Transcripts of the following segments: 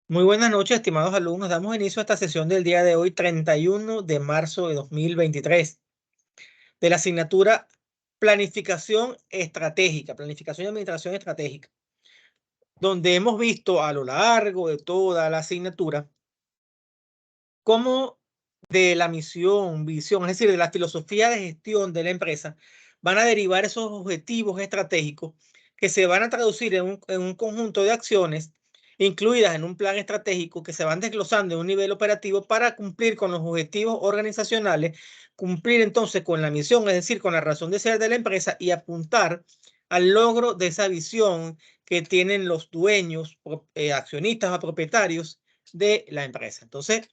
Muy buenas noches, estimados alumnos. Damos inicio a esta sesión del día de hoy, 31 de marzo de 2023, de la asignatura Planificación Estratégica, Planificación y Administración Estratégica, donde hemos visto a lo largo de toda la asignatura cómo de la misión, visión, es decir, de la filosofía de gestión de la empresa, van a derivar esos objetivos estratégicos que se van a traducir en un conjunto de acciones incluidas en un plan estratégico que se van desglosando en un nivel operativo para cumplir con los objetivos organizacionales, cumplir entonces con la misión, es decir, con la razón de ser de la empresa y apuntar al logro de esa visión que tienen los dueños, accionistas o propietarios de la empresa. Entonces,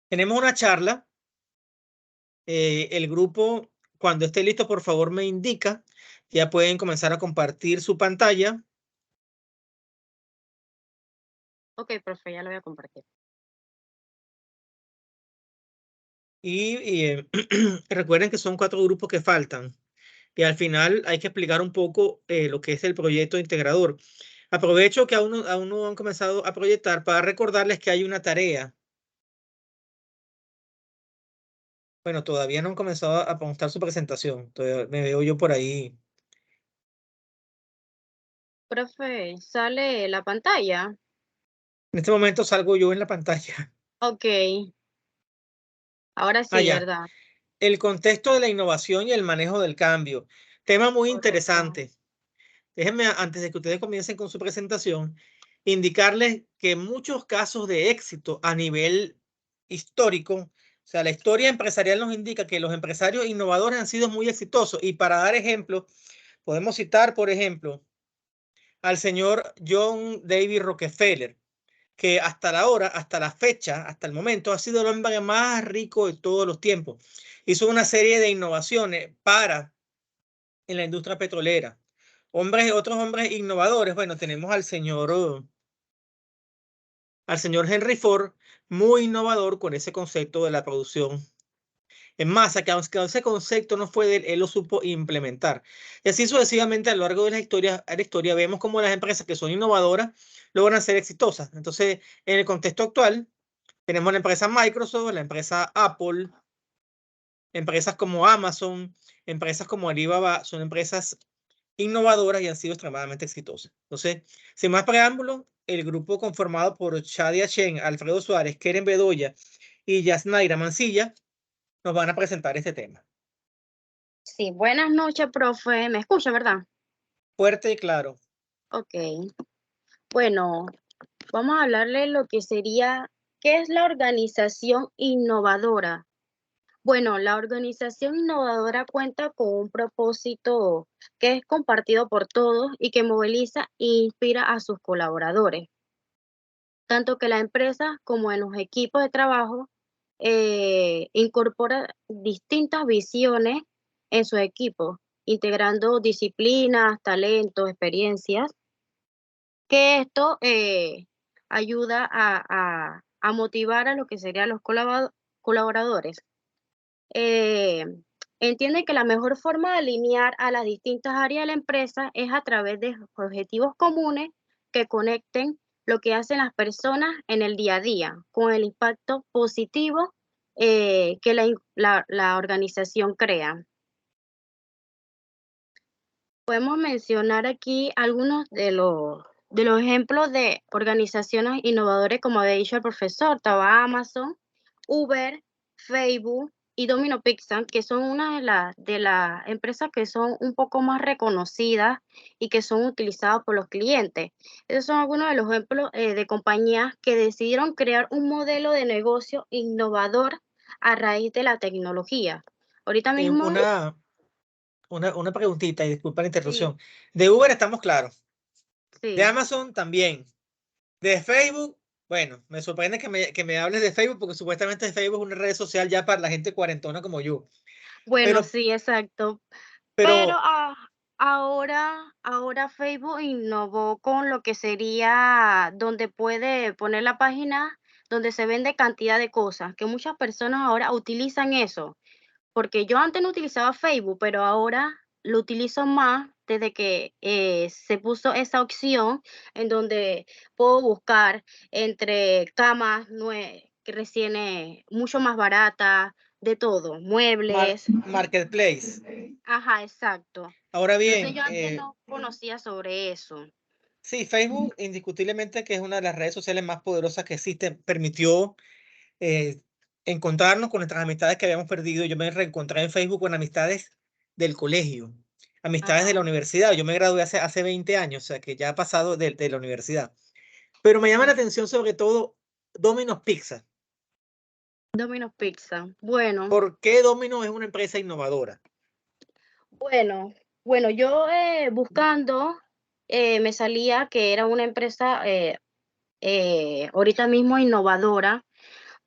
tenemos una charla. El grupo, cuando esté listo, por favor me indica. Ya pueden comenzar a compartir su pantalla. Ok, profe, ya lo voy a compartir. Y recuerden que son 4 grupos que faltan. Y al final hay que explicar un poco lo que es el proyecto integrador. Aprovecho que aún no han comenzado a proyectar para recordarles que hay una tarea. Bueno, todavía no han comenzado a mostrar su presentación. Todavía me veo yo por ahí. Profe, ¿sale la pantalla? En este momento salgo yo en la pantalla. Ok, ahora sí, Allá. ¿verdad? El contexto de la innovación y el manejo del cambio. Tema muy Correcto. interesante. Déjenme, antes de que ustedes comiencen con su presentación, indicarles que muchos casos de éxito a nivel histórico, o sea, la historia empresarial nos indica que los empresarios innovadores han sido muy exitosos. Y para dar ejemplos, podemos citar, por ejemplo, al señor John David Rockefeller, que hasta la hora, hasta la fecha, hasta el momento, ha sido el hombre más rico de todos los tiempos. Hizo una serie de innovaciones para en la industria petrolera. Otros hombres innovadores, bueno, tenemos al señor Henry Ford, muy innovador con ese concepto de la producción en masa, que aunque ese concepto no fue de él, él lo supo implementar. Y así sucesivamente a lo largo de la historia vemos cómo las empresas que son innovadoras logran ser exitosas. Entonces, en el contexto actual, tenemos la empresa Microsoft, la empresa Apple, empresas como Amazon, empresas como Alibaba, son empresas innovadoras y han sido extremadamente exitosas. Entonces, sin más preámbulos, el grupo conformado por Shadia Chen, Alfredo Suárez, Keren Bedoya y Yasnaira Mancilla nos van a presentar este tema. Sí, buenas noches, profe. ¿Me escucha, verdad? Fuerte y claro. Ok. Bueno, vamos a hablarle lo que sería, ¿qué es la organización innovadora? Bueno, la organización innovadora cuenta con un propósito que es compartido por todos y que moviliza e inspira a sus colaboradores. Tanto que la empresa como en los equipos de trabajo incorpora distintas visiones en su equipo, integrando disciplinas, talentos, experiencias, que esto ayuda a motivar a lo que serían los colaboradores. Eh, entiende que la mejor forma de alinear a las distintas áreas de la empresa es a través de objetivos comunes que conecten lo que hacen las personas en el día a día con el impacto positivo que la organización crea. Podemos mencionar aquí algunos de los ejemplos de organizaciones innovadoras, como había dicho el profesor, estaba Amazon, Uber, Facebook y Domino Pizza, que son una de las empresas que son un poco más reconocidas y que son utilizadas por los clientes. Esos son algunos de los ejemplos de compañías que decidieron crear un modelo de negocio innovador a raíz de la tecnología. Ahorita Eh, mismo, una, una preguntita, y disculpa la sí, interrupción. De Uber estamos claros. De sí. Amazon también. De Facebook, bueno, me sorprende que me hables de Facebook porque supuestamente Facebook es una red social ya para la gente cuarentona como yo. Bueno, Pero, sí, exacto. Pero, pero ahora Facebook innovó con lo que sería donde puede poner la página donde se vende cantidad de cosas, que muchas personas ahora utilizan eso, porque yo antes no utilizaba Facebook, pero ahora lo utilizo más desde que se puso esa opción en donde puedo buscar entre camas que recién mucho más baratas, de todo, muebles. Marketplace. Ajá, exacto. Ahora Entonces bien, yo antes no conocía sobre eso. sí, Facebook indiscutiblemente que es una de las redes sociales más poderosas que existen, permitió eh, encontrarnos con nuestras amistades que habíamos perdido. Yo me reencontré en Facebook con amistades del colegio, amistades de la Ajá. universidad. Yo me gradué hace 20 años, o sea que ya ha pasado de la universidad. Pero me llama la Ujú. atención sobre todo Domino's Pizza. Domino's Pizza. Bueno, ¿Por qué Domino's es una empresa innovadora? bueno, bueno, yo buscando me salía que era una empresa ahorita mismo innovadora,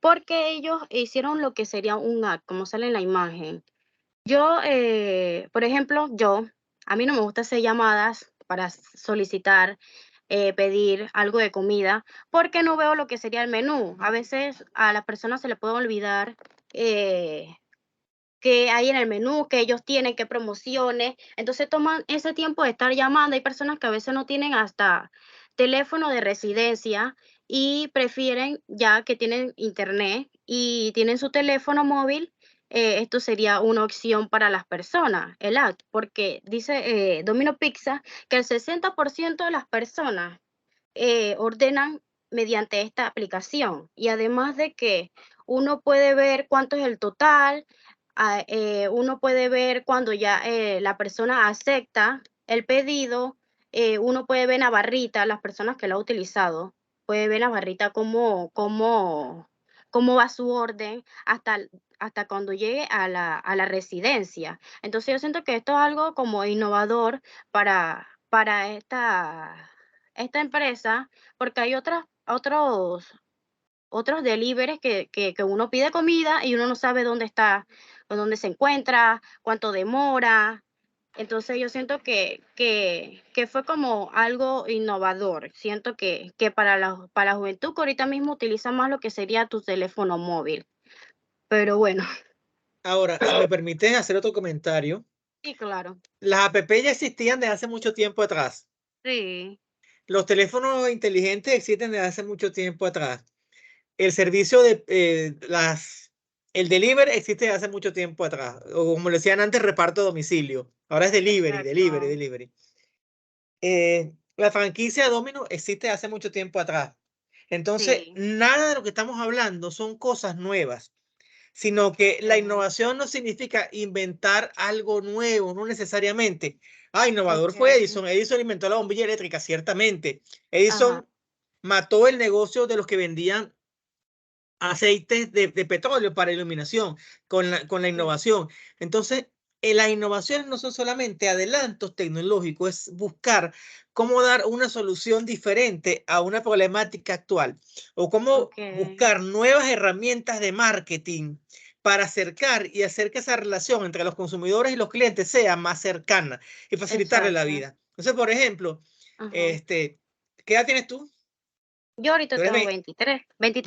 porque ellos hicieron lo que sería un ad, como sale en la imagen. Yo, por ejemplo, a mí no me gusta hacer llamadas para solicitar, pedir algo de comida, porque no veo lo que sería el menú. A veces a las personas se le puede olvidar eh, qué hay en el menú, que ellos tienen, qué promociones. Entonces toman ese tiempo de estar llamando. Hay personas que a veces no tienen hasta teléfono de residencia y prefieren, ya que tienen internet y tienen su teléfono móvil, esto sería una opción para las personas, el app, porque dice Domino Pizza que el 60% de las personas ordenan mediante esta aplicación, y además de que uno puede ver cuánto es el total, uno puede ver cuando ya la persona acepta el pedido, uno puede ver en la barrita, las personas que lo han utilizado, puede ver en la barrita cómo va su orden hasta cuando llegue a la residencia. Entonces yo siento que esto es algo como innovador para esta empresa, porque hay otros deliveries que uno pide comida y uno no sabe dónde está, o dónde se encuentra, cuánto demora. Entonces yo siento que fue como algo innovador. Siento que para la juventud que ahorita mismo utiliza más lo que sería tu teléfono móvil. Pero bueno, Ahora, si me permiten hacer otro comentario, sí, claro. las app ya existían desde hace mucho tiempo atrás. Sí, Los teléfonos inteligentes existen desde hace mucho tiempo atrás. El servicio de el delivery existe desde hace mucho tiempo atrás. O como le decían antes, reparto a domicilio. Ahora es delivery, delivery, exacto. delivery. La franquicia Domino existe hace mucho tiempo atrás. Entonces, Sí, nada de lo que estamos hablando son cosas nuevas, sino que la okey, innovación no significa inventar algo nuevo, no necesariamente. Ah, innovador fue okey. Edison. Edison inventó la bombilla eléctrica, ciertamente. Ajá, Edison mató el negocio de los que vendían aceites de petróleo para iluminación con la sí, innovación. Entonces, las innovaciones no son solamente adelantos tecnológicos, es buscar cómo dar una solución diferente a una problemática actual o cómo okey, buscar nuevas herramientas de marketing para acercar y hacer que esa relación entre los consumidores y los clientes sea más cercana y facilitarle la exacto. vida. Entonces, por ejemplo, Ajá. este, ¿qué edad tienes tú? Yo ahorita Tú eres, tengo ve- 23,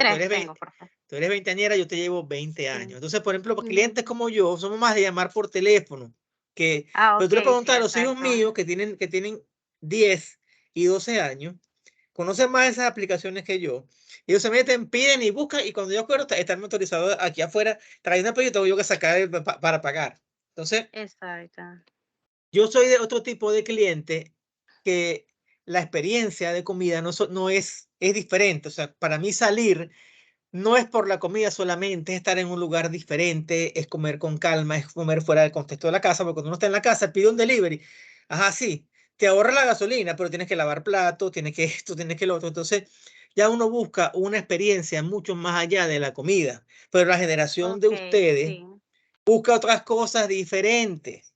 tú 23 eres tengo, 20, por favor. tú eres veinteañera, yo te llevo 20 años. Sí. Entonces, por ejemplo, los clientes Ujú. como yo somos más de llamar por teléfono. Ah, Pero tú le okey, sí, preguntas a los hijos exacto. míos que tienen 10 y 12 años, conocen más esas aplicaciones que yo. Ellos se meten, piden y buscan, y cuando yo acuerdo estar motorizado aquí afuera, trayendo el pedido, tengo yo que sacar para pagar. Entonces, Exacto. yo soy de otro tipo de cliente que la experiencia de comida no es diferente. O sea, para mí salir no es por la comida solamente, es estar en un lugar diferente, es comer con calma, es comer fuera del contexto de la casa, porque cuando uno está en la casa, pide un delivery. Ajá, sí, te ahorra la gasolina, pero tienes que lavar platos, tienes que esto, tienes que lo otro. Entonces, ya uno busca una experiencia mucho más allá de la comida. Pero la generación de Okey, ustedes sí. busca otras cosas diferentes.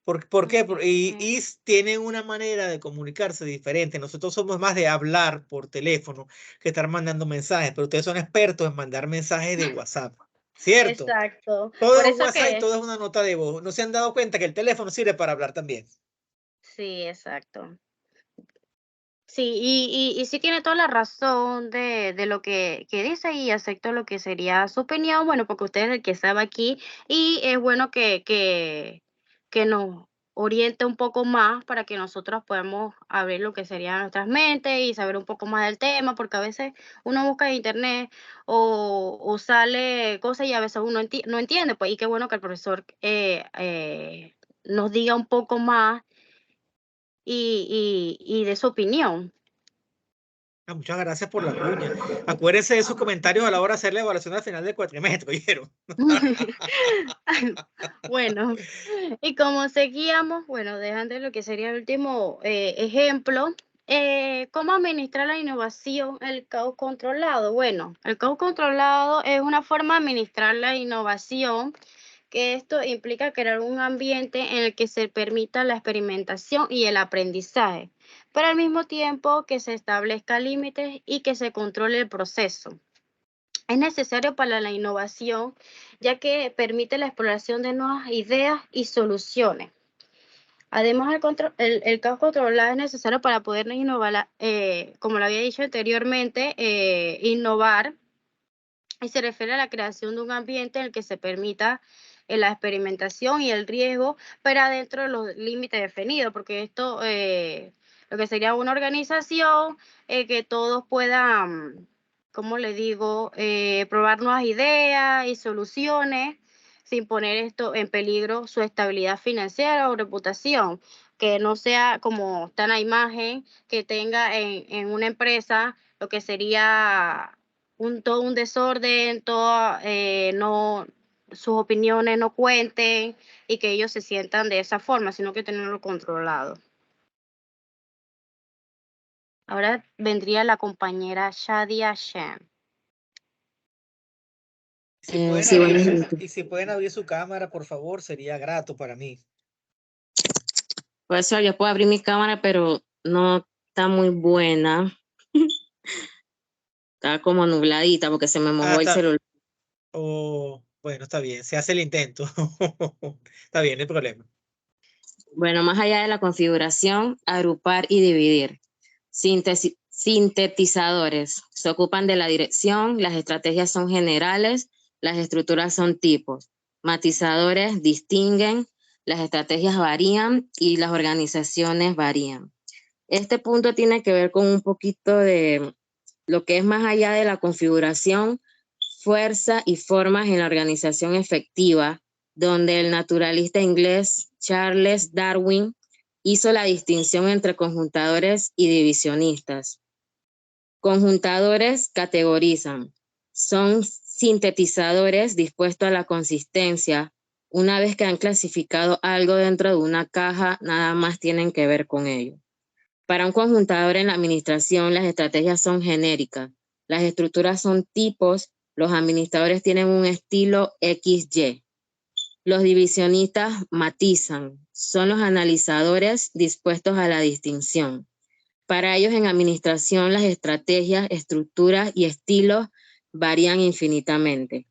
¿Por qué? Y, Okey, y tienen una manera de comunicarse diferente. Nosotros somos más de hablar por teléfono que estar mandando mensajes, pero ustedes son expertos en mandar mensajes de WhatsApp, ¿cierto? exacto. Todo Por es un eso WhatsApp y que todo es una nota de voz. ¿No se han dado cuenta que el teléfono sirve para hablar también? sí, exacto. Sí, y sí tiene toda la razón de lo que dice, y acepto lo que sería su opinión, bueno, porque usted es el que estaba aquí, y es bueno que nos oriente un poco más para que nosotros podamos abrir lo que serían nuestras mentes y saber un poco más del tema, porque a veces uno busca en internet o sale cosas y a veces uno no entiende, pues, y qué bueno que el profesor nos diga un poco más y de su opinión. Ah, muchas gracias por la cuña. Acuérdense de sus comentarios a la hora de hacer la evaluación al final del cuatrimestre, ¿oyeron? Bueno, y como seguíamos, bueno, dejando lo que sería el último ejemplo, ¿cómo administrar la innovación, el caos controlado? Bueno, el caos controlado es una forma de administrar la innovación, que esto implica crear un ambiente en el que se permita la experimentación y el aprendizaje, pero al mismo tiempo que se establezca límites y que se controle el proceso. Es necesario para la innovación, ya que permite la exploración de nuevas ideas y soluciones. Además, el caos controlado es necesario para poder innovar, como lo había dicho anteriormente, innovar, y se refiere a la creación de un ambiente en el que se permita la experimentación y el riesgo, pero dentro de los límites definidos, porque esto, lo que sería una organización, que todos puedan, ¿cómo le digo?, probar nuevas ideas y soluciones sin poner esto en peligro su estabilidad financiera o reputación, que no sea como está en la imagen, que tenga en una empresa lo que sería todo un desorden, todo, no, sus opiniones no cuenten y que ellos se sientan de esa forma, sino que tenerlo controlado. Ahora vendría la compañera Shadia Shem. Si pueden Sí, abrir buenas su, noches. y si pueden abrir su cámara, por favor, sería grato para mí. Profesor, yo puedo abrir mi cámara, pero no está muy buena. Está como nubladita porque se me Ah, mojó el está. celular. Bueno, está bien, se hace el intento. Está bien, no hay problema. Bueno, más allá de la configuración, agrupar y dividir. Sintetizadores. Se ocupan de la dirección, las estrategias son generales, las estructuras son tipos. Matizadores distinguen, las estrategias varían y las organizaciones varían. Este punto tiene que ver con un poquito de lo que es más allá de la configuración, fuerza y formas en la organización efectiva, donde el naturalista inglés Charles Darwin hizo la distinción entre conjuntadores y divisionistas. Conjuntadores categorizan, son sintetizadores dispuestos a la consistencia. Una vez que han clasificado algo dentro de una caja, nada más tienen que ver con ello. Para un conjuntador en la administración, las estrategias son genéricas, las estructuras son tipos, los administradores tienen un estilo XY. Los divisionistas matizan, son los analizadores dispuestos a la distinción. Para ellos en administración, las estrategias, estructuras y estilos varían infinitamente.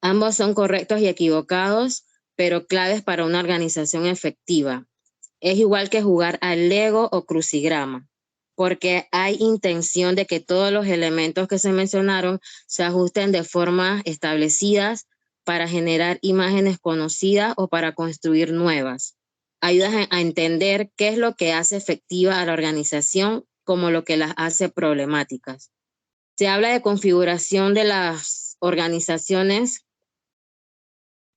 Ambos son correctos y equivocados, pero claves para una organización efectiva. Es igual que jugar al Lego o crucigrama, porque hay intención de que todos los elementos que se mencionaron se ajusten de formas establecidas para generar imágenes conocidas o para construir nuevas. Ayudan a entender qué es lo que hace efectiva a la organización como lo que las hace problemáticas. Se habla de configuración de las organizaciones,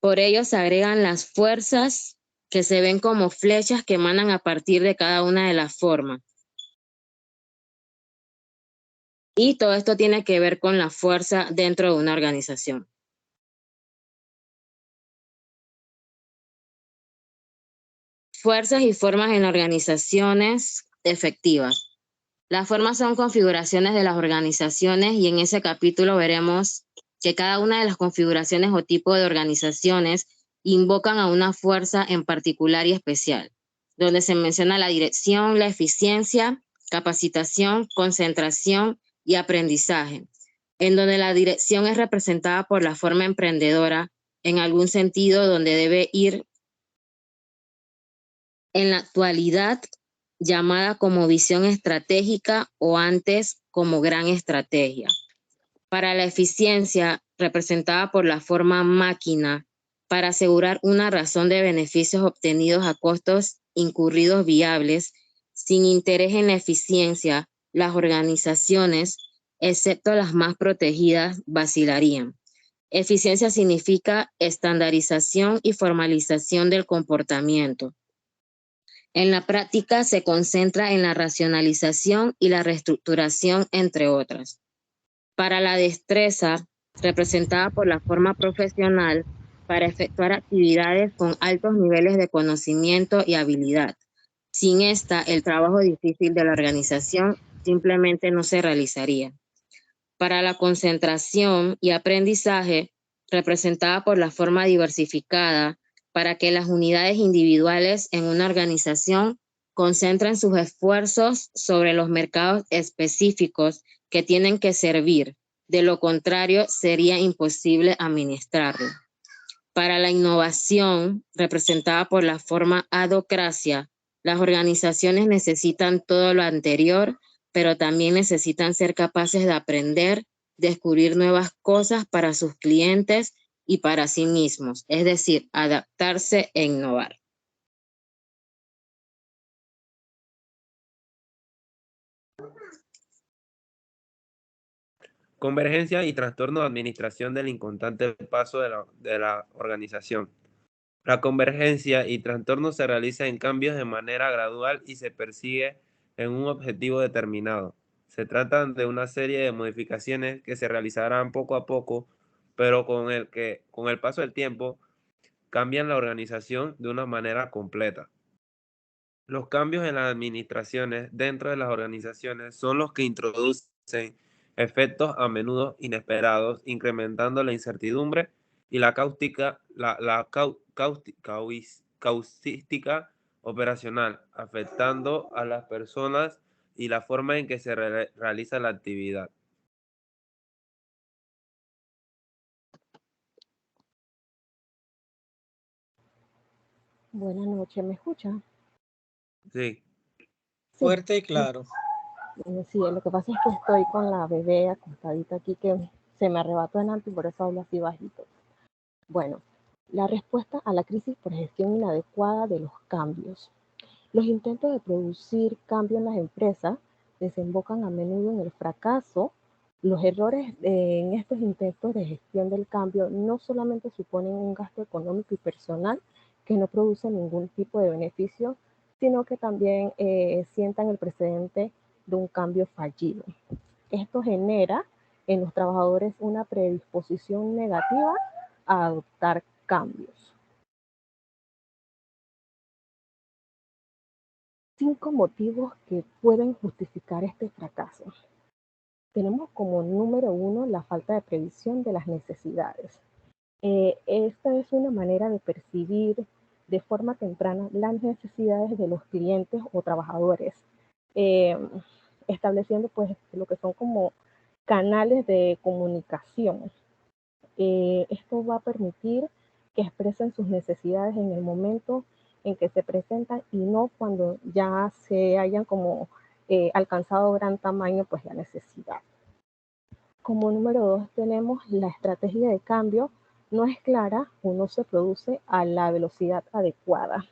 por ello se agregan las fuerzas que se ven como flechas que emanan a partir de cada una de las formas. Y todo esto tiene que ver con la fuerza dentro de una organización. Fuerzas y formas en organizaciones efectivas. Las formas son configuraciones de las organizaciones y en ese capítulo veremos que cada una de las configuraciones o tipos de organizaciones invocan a una fuerza en particular y especial, donde se menciona la dirección, la eficiencia, capacitación, concentración y aprendizaje, en donde la dirección es representada por la forma emprendedora, en algún sentido donde debe ir en la actualidad llamada como visión estratégica o antes como gran estrategia. Para la eficiencia, representada por la forma máquina, para asegurar una razón de beneficios obtenidos a costos incurridos viables, sin interés en la eficiencia, las organizaciones, excepto las más protegidas, vacilarían. Eficiencia significa estandarización y formalización del comportamiento. En la práctica se concentra en la racionalización y la reestructuración, entre otras. Para la destreza, representada por la forma profesional, para efectuar actividades con altos niveles de conocimiento y habilidad. Sin esta, el trabajo difícil de la organización simplemente no se realizaría. Para la concentración y aprendizaje, representada por la forma diversificada, para que las unidades individuales en una organización concentren sus esfuerzos sobre los mercados específicos que tienen que servir. De lo contrario, sería imposible administrarlo. Para la innovación, representada por la forma adocracia, las organizaciones necesitan todo lo anterior, pero también necesitan ser capaces de aprender, descubrir nuevas cosas para sus clientes y para sí mismos, es decir, adaptarse e innovar. Convergencia y trastorno de administración del inconstante paso de la organización. La convergencia y trastorno se realiza en cambios de manera gradual y se persigue en un objetivo determinado. Se trata de una serie de modificaciones que se realizarán poco a poco, pero con el paso del tiempo cambian la organización de una manera completa. Los cambios en las administraciones dentro de las organizaciones son los que introducen efectos a menudo inesperados, incrementando la incertidumbre y la causística operacional, afectando a las personas y la forma en que se realiza la actividad. Buenas noches, ¿me escuchan? Sí. Fuerte y claro. Sí, lo que pasa es que estoy con la bebé acostadita aquí que se me arrebató en alto y por eso hablo así bajito. Bueno, la respuesta a la crisis por gestión inadecuada de los cambios. Los intentos de producir cambio en las empresas desembocan a menudo en el fracaso. Los errores en estos intentos de gestión del cambio no solamente suponen un gasto económico y personal que no produce ningún tipo de beneficio, sino que también sientan el precedente de un cambio fallido. Esto genera en los trabajadores una predisposición negativa a adoptar cambios. 5 motivos que pueden justificar este fracaso. Tenemos como número 1 la falta de previsión de las necesidades. Esta es una manera de percibir de forma temprana las necesidades de los clientes o trabajadores, estableciendo pues lo que son como canales de comunicación. Esto va a permitir que expresen sus necesidades en el momento en que se presentan y no cuando ya se hayan como alcanzado gran tamaño pues la necesidad. Como número 2 tenemos la estrategia de cambio no es clara o no se produce a la velocidad adecuada.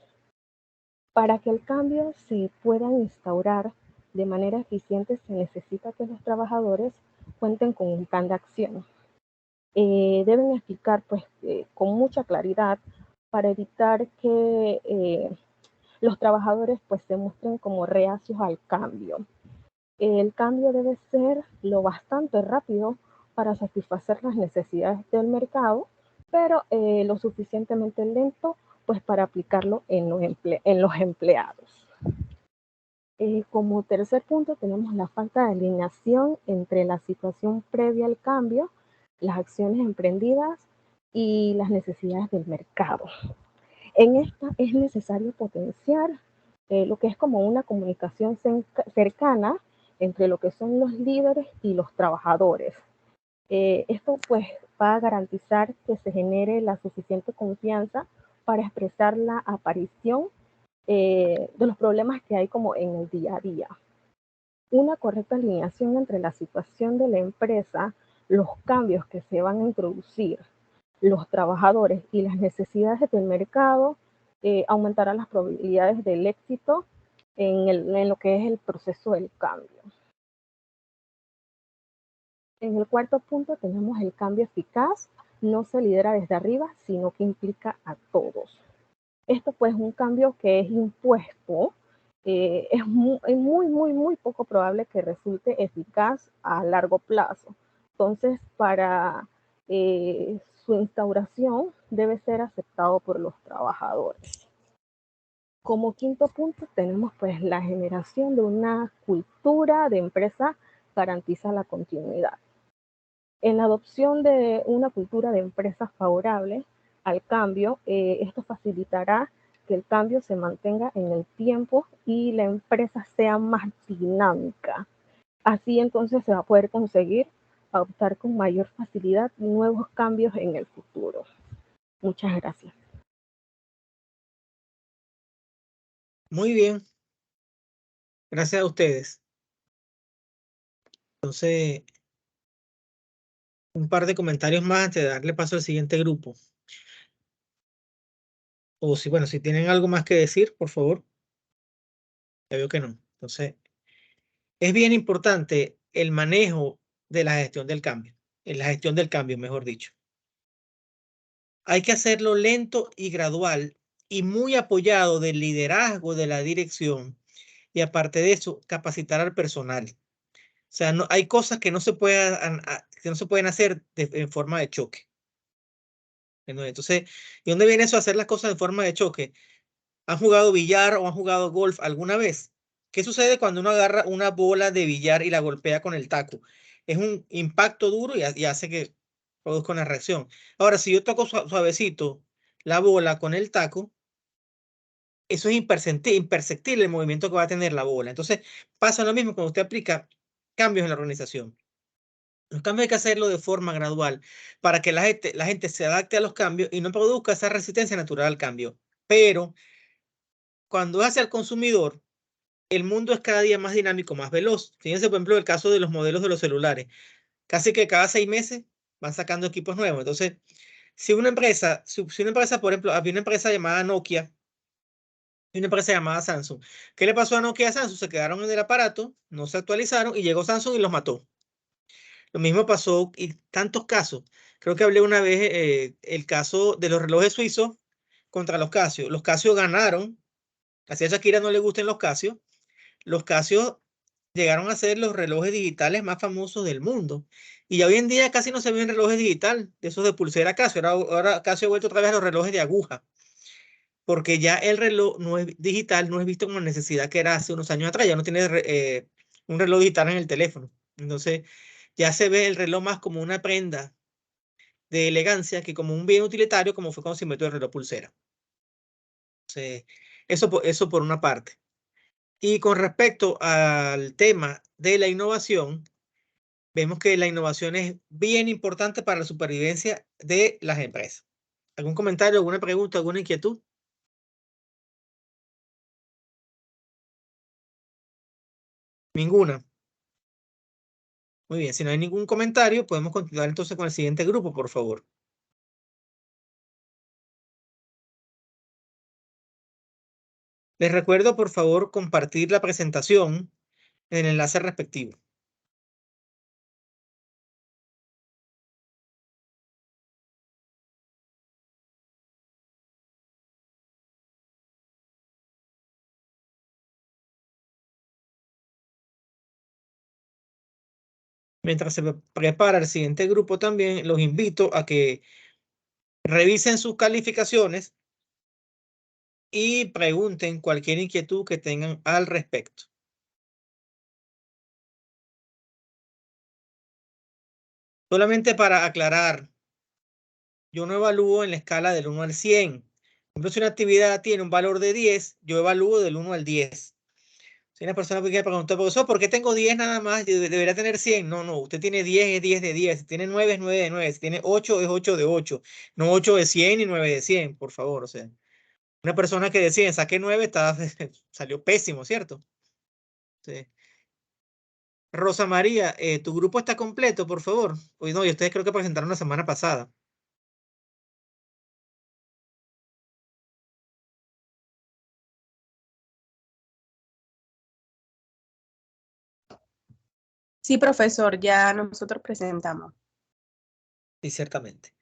Para que el cambio se pueda instaurar de manera eficiente se necesita que los trabajadores cuenten con un plan de acción. Deben explicar pues con mucha claridad para evitar que los trabajadores pues se muestren como reacios al cambio. El cambio debe ser lo bastante rápido para satisfacer las necesidades del mercado, pero lo suficientemente lento pues para aplicarlo en los empleados. Como tercer punto tenemos la falta de alineación entre la situación previa al cambio, las acciones emprendidas y las necesidades del mercado. En esta es necesario potenciar lo que es como una comunicación cercana entre lo que son los líderes y los trabajadores. Esto pues va a garantizar que se genere la suficiente confianza para expresar la aparición de los problemas que hay como en el día a día. Una correcta alineación entre la situación de la empresa, los cambios que se van a introducir, los trabajadores y las necesidades del mercado, aumentará las probabilidades del éxito en lo que es el proceso del cambio. En el cuarto punto tenemos el cambio eficaz. No se lidera desde arriba, sino que implica a todos. Esto pues es un cambio que es impuesto. Es muy poco probable que resulte eficaz a largo plazo. Entonces, para su instauración debe ser aceptado por los trabajadores. Como quinto punto tenemos pues la generación de una cultura de empresa garantiza la continuidad. En la adopción de una cultura de empresa favorable al cambio, esto facilitará que el cambio se mantenga en el tiempo y la empresa sea más dinámica. Así entonces se va a poder conseguir adoptar con mayor facilidad nuevos cambios en el futuro. Muchas gracias. Muy bien. Gracias a ustedes. Entonces, un par de comentarios más antes de darle paso al siguiente grupo. O si, bueno, si tienen algo más que decir, por favor. Ya veo que no. Entonces, es bien importante el manejo de la gestión del cambio. En la gestión del cambio, mejor dicho. Hay que hacerlo lento y gradual y muy apoyado del liderazgo de la dirección. Y aparte de eso, capacitar al personal. O sea, no, hay cosas que no se pueden hacer en forma de choque. Entonces, ¿y dónde viene eso de hacer las cosas en forma de choque? ¿Han jugado billar o han jugado golf alguna vez? ¿Qué sucede cuando uno agarra una bola de billar y la golpea con el taco? Es un impacto duro y hace que produzca una reacción. Ahora, si yo toco suavecito la bola con el taco, eso es imperceptible el movimiento que va a tener la bola. Entonces, pasa lo mismo cuando usted aplica cambios en la organización. Los cambios hay que hacerlo de forma gradual para que la gente se adapte a los cambios y no produzca esa resistencia natural al cambio. Pero cuando es hacia el consumidor, el mundo es cada día más dinámico, más veloz. Fíjense, por ejemplo, el caso de los modelos de los celulares. Casi que cada 6 meses van sacando equipos nuevos. Entonces, si una empresa, por ejemplo, había una empresa llamada Nokia y una empresa llamada Samsung. ¿Qué le pasó a Nokia y a Samsung? Se quedaron en el aparato, no se actualizaron y llegó Samsung y los mató. Lo mismo pasó y tantos casos. Creo que hablé una vez el caso de los relojes suizos contra los Casio. Los Casio ganaron. Así a Shakira no le gustan los Casio. Los Casio llegaron a ser los relojes digitales más famosos del mundo. Y ya hoy en día casi no se ven relojes digital, de esos de pulsera Casio. Ahora Casio ha vuelto otra vez a los relojes de aguja. Porque ya el reloj no es digital, no es visto como necesidad que era hace unos años atrás. Ya no tiene un reloj digital en el teléfono. Entonces, ya se ve el reloj más como una prenda de elegancia que como un bien utilitario, como fue cuando se inventó el reloj pulsera. Entonces, eso por una parte. Y con respecto al tema de la innovación, vemos que la innovación es bien importante para la supervivencia de las empresas. ¿Algún comentario, alguna pregunta, alguna inquietud? Ninguna. Muy bien, si no hay ningún comentario, podemos continuar entonces con el siguiente grupo, por favor. Les recuerdo, por favor, compartir la presentación en el enlace respectivo. Mientras se prepara el siguiente grupo también, los invito a que revisen sus calificaciones y pregunten cualquier inquietud que tengan al respecto. Solamente para aclarar, yo no evalúo en la escala del 1 al 100. Por ejemplo, si una actividad tiene un valor de 10, yo evalúo del 1 al 10. Si una persona me quiere preguntar, profesor, ¿por qué tengo 10 nada más? Debería tener 100. No, no, usted tiene 10, es 10 de 10. Si tiene 9, es 9 de 9. Si tiene 8, es 8 de 8. No 8 de 100 ni 9 de 100, por favor. O sea, una persona que de 100 saque 9 salió pésimo, ¿cierto? Sí. Rosa María, tu grupo está completo, por favor. Hoy no, y ustedes creo que presentaron la semana pasada. Sí, profesor, ya nosotros presentamos. Sí, ciertamente.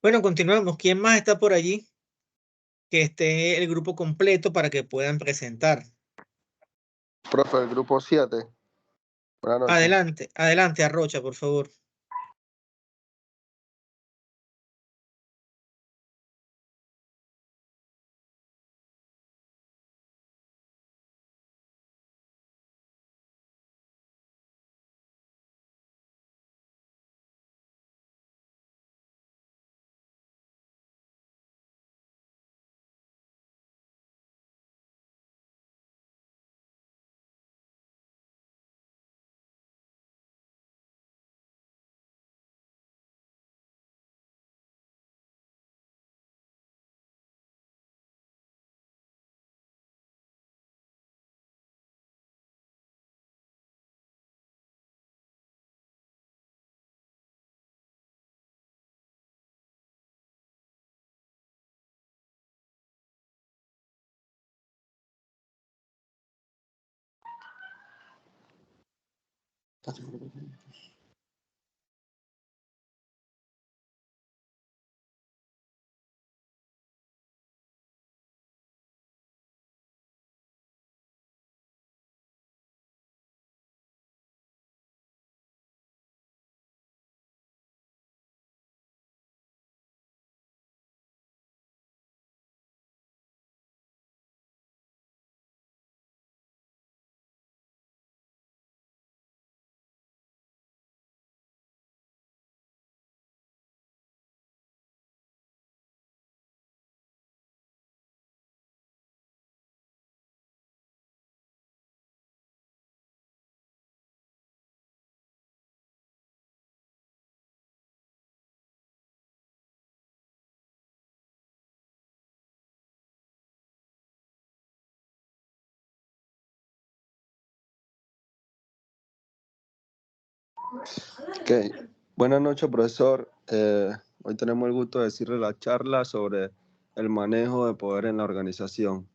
Bueno, continuamos. ¿Quién más está por allí? Que esté el grupo completo para que puedan presentar. Profe, el grupo 7. Buenas noches. Adelante, adelante, Arrocha, por favor. Okay. Buenas noches, profesor. Hoy tenemos el gusto de decirle la charla sobre el manejo de poder en la organización.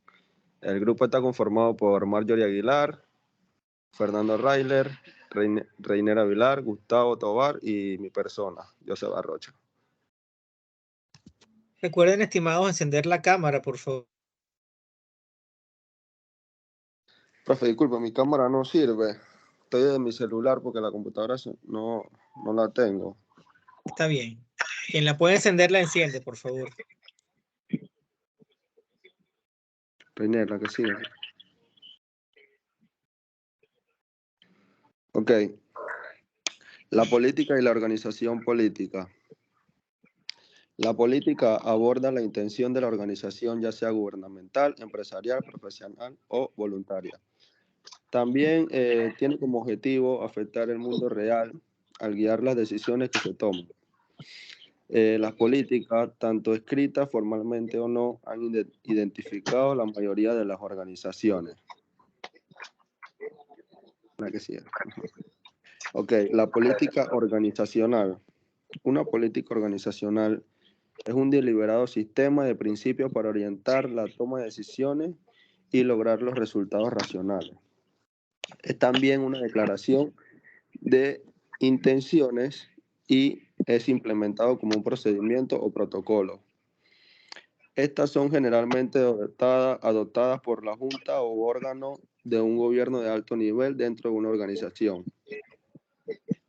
El grupo está conformado por Marjorie Aguilar, Fernando Railer, Reiner Aguilar, Gustavo Tobar y mi persona, José Arrocha. Recuerden, estimados, encender la cámara, por favor. Profe, disculpa, mi cámara no sirve. Estoy de mi celular porque la computadora no la tengo. Está bien. Quien la puede encender, la enciende, por favor. Reiner, la que sigue. Ok. La política y la organización política. La política aborda la intención de la organización, ya sea gubernamental, empresarial, profesional o voluntaria. También tiene como objetivo afectar el mundo real al guiar las decisiones que se toman. Las políticas, tanto escritas formalmente o no, han identificado la mayoría de las organizaciones. La que sigue. Ok, la política organizacional. Una política organizacional es un deliberado sistema de principios para orientar la toma de decisiones y lograr los resultados racionales. Es también una declaración de intenciones y es implementado como un procedimiento o protocolo. Estas son generalmente adoptadas por la Junta o órgano de un gobierno de alto nivel dentro de una organización,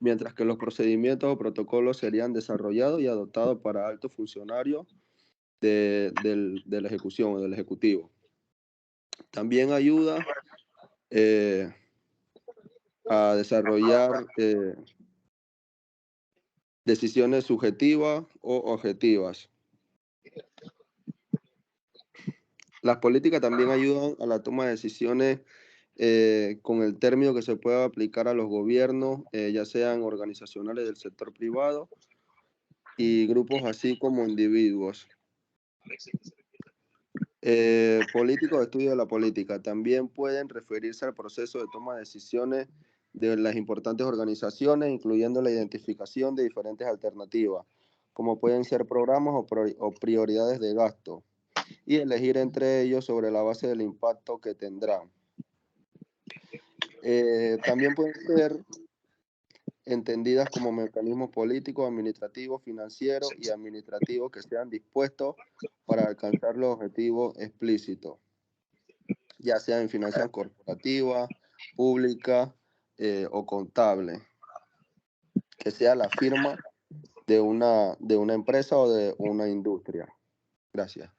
mientras que los procedimientos o protocolos serían desarrollados y adoptados para altos funcionarios de la ejecución o del ejecutivo. También ayuda a desarrollar decisiones subjetivas o objetivas. Las políticas también ayudan a la toma de decisiones con el término que se pueda aplicar a los gobiernos, ya sean organizacionales del sector privado y grupos así como individuos. Políticos de estudio de la política también pueden referirse al proceso de toma de decisiones de las importantes organizaciones, incluyendo la identificación de diferentes alternativas, como pueden ser programas o prioridades de gasto, y elegir entre ellos sobre la base del impacto que tendrán. También pueden ser entendidas como mecanismos políticos, administrativos, financieros y administrativos que sean dispuestos para alcanzar los objetivos explícitos, ya sea en finanzas corporativas, públicas o contables, que sea la firma de una empresa o de una industria. Gracias.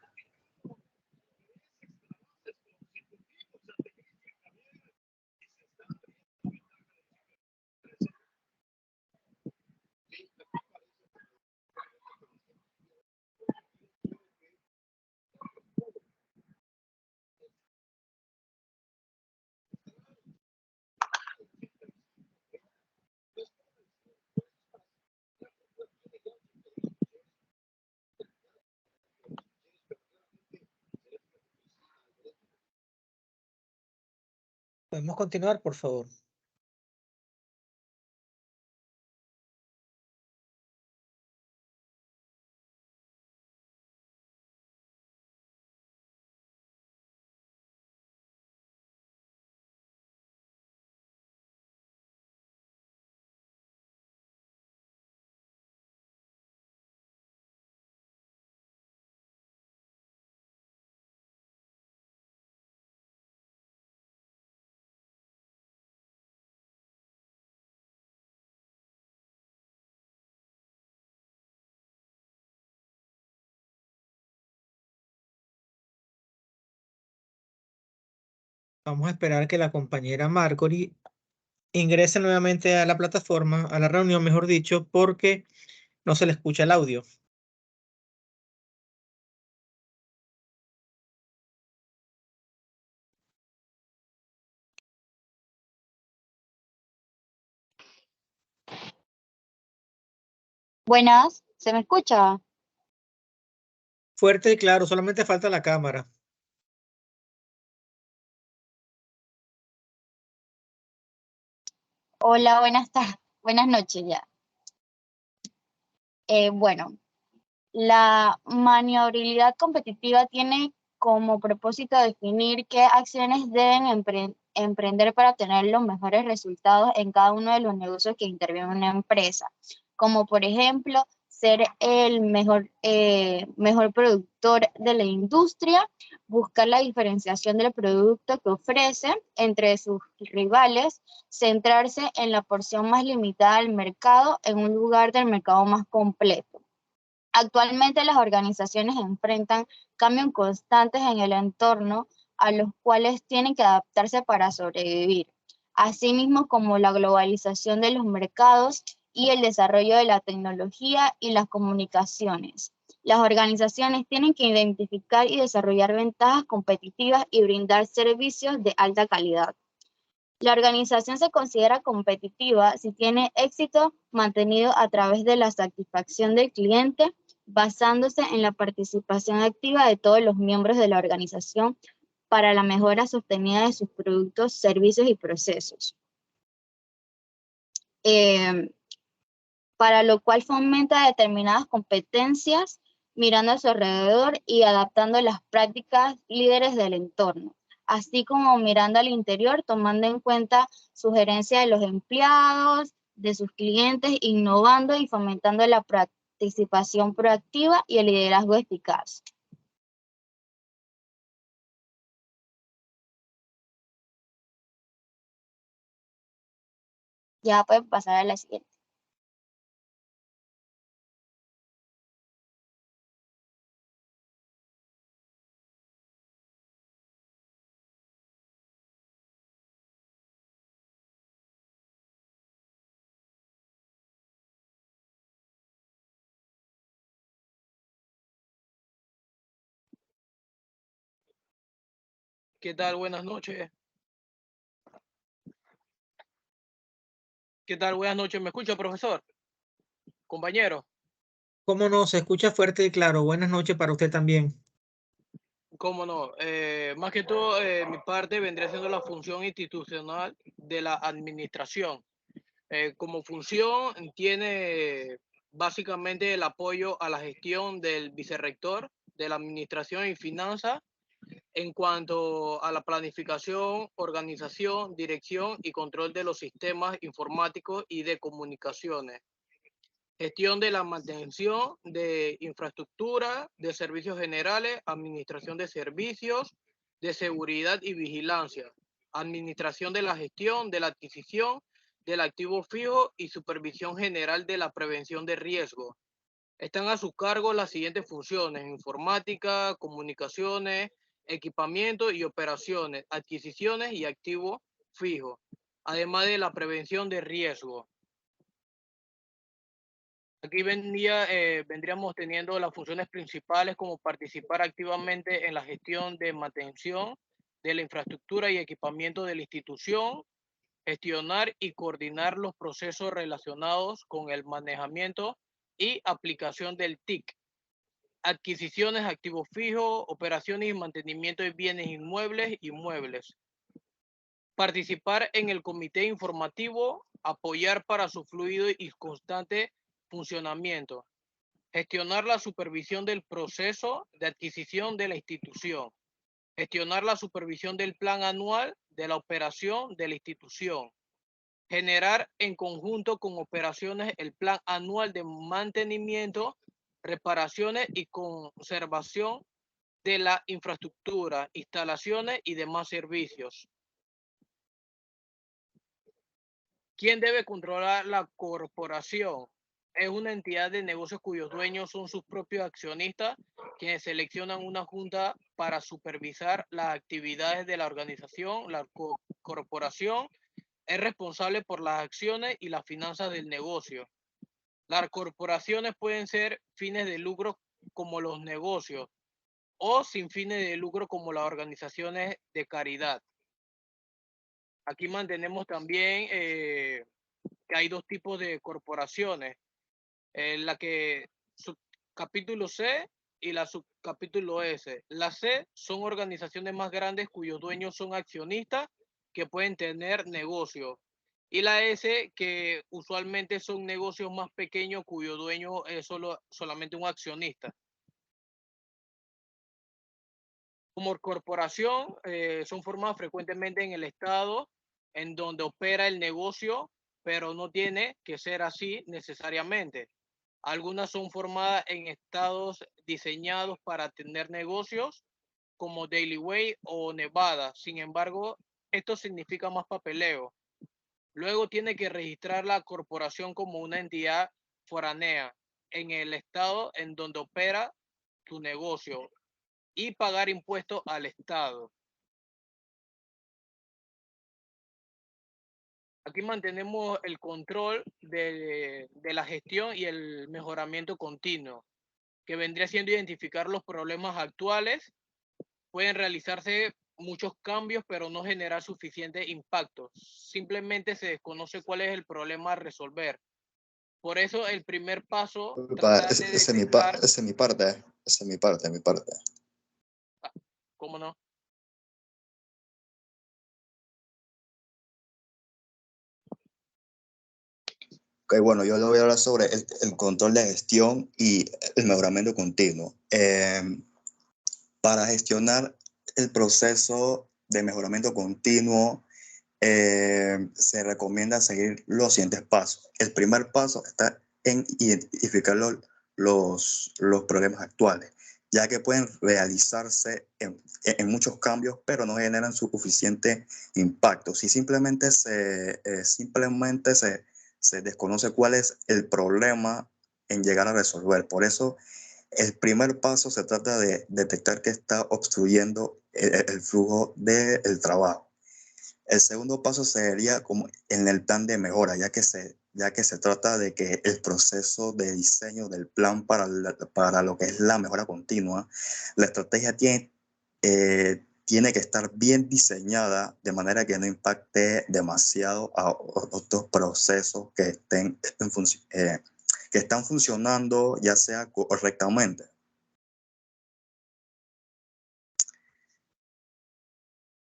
¿Podemos continuar, por favor? Vamos a esperar que la compañera Marjorie ingrese nuevamente a la plataforma, a la reunión, mejor dicho, porque no se le escucha el audio. Buenas, ¿se me escucha? Fuerte y claro, solamente falta la cámara. Hola, buenas noches ya. Bueno, la maniobrabilidad competitiva tiene como propósito definir qué acciones deben emprender para obtener los mejores resultados en cada uno de los negocios que interviene una empresa, como por ejemplo ser el mejor productor de la industria, buscar la diferenciación del producto que ofrece entre sus rivales, centrarse en la porción más limitada del mercado en un lugar del mercado más completo. Actualmente las organizaciones enfrentan cambios constantes en el entorno a los cuales tienen que adaptarse para sobrevivir, asimismo como la globalización de los mercados y el desarrollo de la tecnología y las comunicaciones. Las organizaciones tienen que identificar y desarrollar ventajas competitivas y brindar servicios de alta calidad. La organización se considera competitiva si tiene éxito mantenido a través de la satisfacción del cliente, basándose en la participación activa de todos los miembros de la organización para la mejora sostenida de sus productos, servicios y procesos. Para lo cual fomenta determinadas competencias, mirando a su alrededor y adaptando las prácticas líderes del entorno, así como mirando al interior, tomando en cuenta sugerencias de los empleados, de sus clientes, innovando y fomentando la participación proactiva y el liderazgo eficaz. Ya pueden pasar a la siguiente. ¿Qué tal? Buenas noches. ¿Qué tal? Buenas noches. ¿Me escucha, profesor? Compañero. ¿Cómo no? Se escucha fuerte y claro. Buenas noches para usted también. ¿Cómo no? Más que todo, mi parte vendría siendo la función institucional de la administración. Como función tiene básicamente el apoyo a la gestión del vicerrector de la administración y finanzas, en cuanto a la planificación, organización, dirección y control de los sistemas informáticos y de comunicaciones, gestión de la mantención de infraestructura, de servicios generales, administración de servicios, de seguridad y vigilancia, administración de la gestión, de la adquisición, del activo fijo y supervisión general de la prevención de riesgo. Están a su cargo las siguientes funciones: informática, comunicaciones, equipamiento y operaciones, adquisiciones y activo fijo, además de la prevención de riesgo. Aquí vendríamos teniendo las funciones principales como participar activamente en la gestión de mantención de la infraestructura y equipamiento de la institución, gestionar y coordinar los procesos relacionados con el manejamiento y aplicación del TIC, adquisiciones, activos fijos, operaciones y mantenimiento de bienes inmuebles y muebles. Participar en el comité informativo, apoyar para su fluido y constante funcionamiento. Gestionar la supervisión del proceso de adquisición de la institución. Gestionar la supervisión del plan anual de la operación de la institución. Generar en conjunto con operaciones el plan anual de mantenimiento, reparaciones y conservación de la infraestructura, instalaciones y demás servicios. ¿Quién debe controlar la corporación? Es una entidad de negocios cuyos dueños son sus propios accionistas, quienes seleccionan una junta para supervisar las actividades de la organización. La corporación es responsable por las acciones y las finanzas del negocio. Las corporaciones pueden ser fines de lucro como los negocios o sin fines de lucro como las organizaciones de caridad. Aquí mantenemos también que hay dos tipos de corporaciones, la que subcapítulo C y la subcapítulo S. La C son organizaciones más grandes cuyos dueños son accionistas que pueden tener negocio. Y la S, que usualmente son negocios más pequeños cuyo dueño es solamente un accionista. Como corporación, son formadas frecuentemente en el estado en donde opera el negocio, pero no tiene que ser así necesariamente. Algunas son formadas en estados diseñados para tener negocios, como Daily Way o Nevada. Sin embargo, esto significa más papeleo. Luego tiene que registrar la corporación como una entidad foránea en el estado en donde opera tu negocio y pagar impuestos al estado. Aquí mantenemos el control de la gestión y el mejoramiento continuo, que vendría siendo identificar los problemas actuales. Pueden realizarse muchos cambios, pero no generar suficiente impacto. Simplemente se desconoce cuál es el problema a resolver. Por eso el primer paso, tratar de detectar... Esa es mi parte. ¿Cómo no? Ok, bueno, yo le voy a hablar sobre el control de gestión y el mejoramiento continuo. Para gestionar el proceso de mejoramiento continuo, se recomienda seguir los siguientes pasos. El primer paso está en identificar los problemas actuales, ya que pueden realizarse en muchos cambios, pero no generan suficiente impacto. Si simplemente se desconoce cuál es el problema en llegar a resolver. Por eso, el primer paso se trata de detectar que está obstruyendo el flujo del trabajo. El segundo paso sería como en el plan de mejora, ya que se trata de que el proceso de diseño del plan para lo que es la mejora continua, la estrategia tiene que estar bien diseñada de manera que no impacte demasiado a otros procesos que están funcionando ya sea correctamente.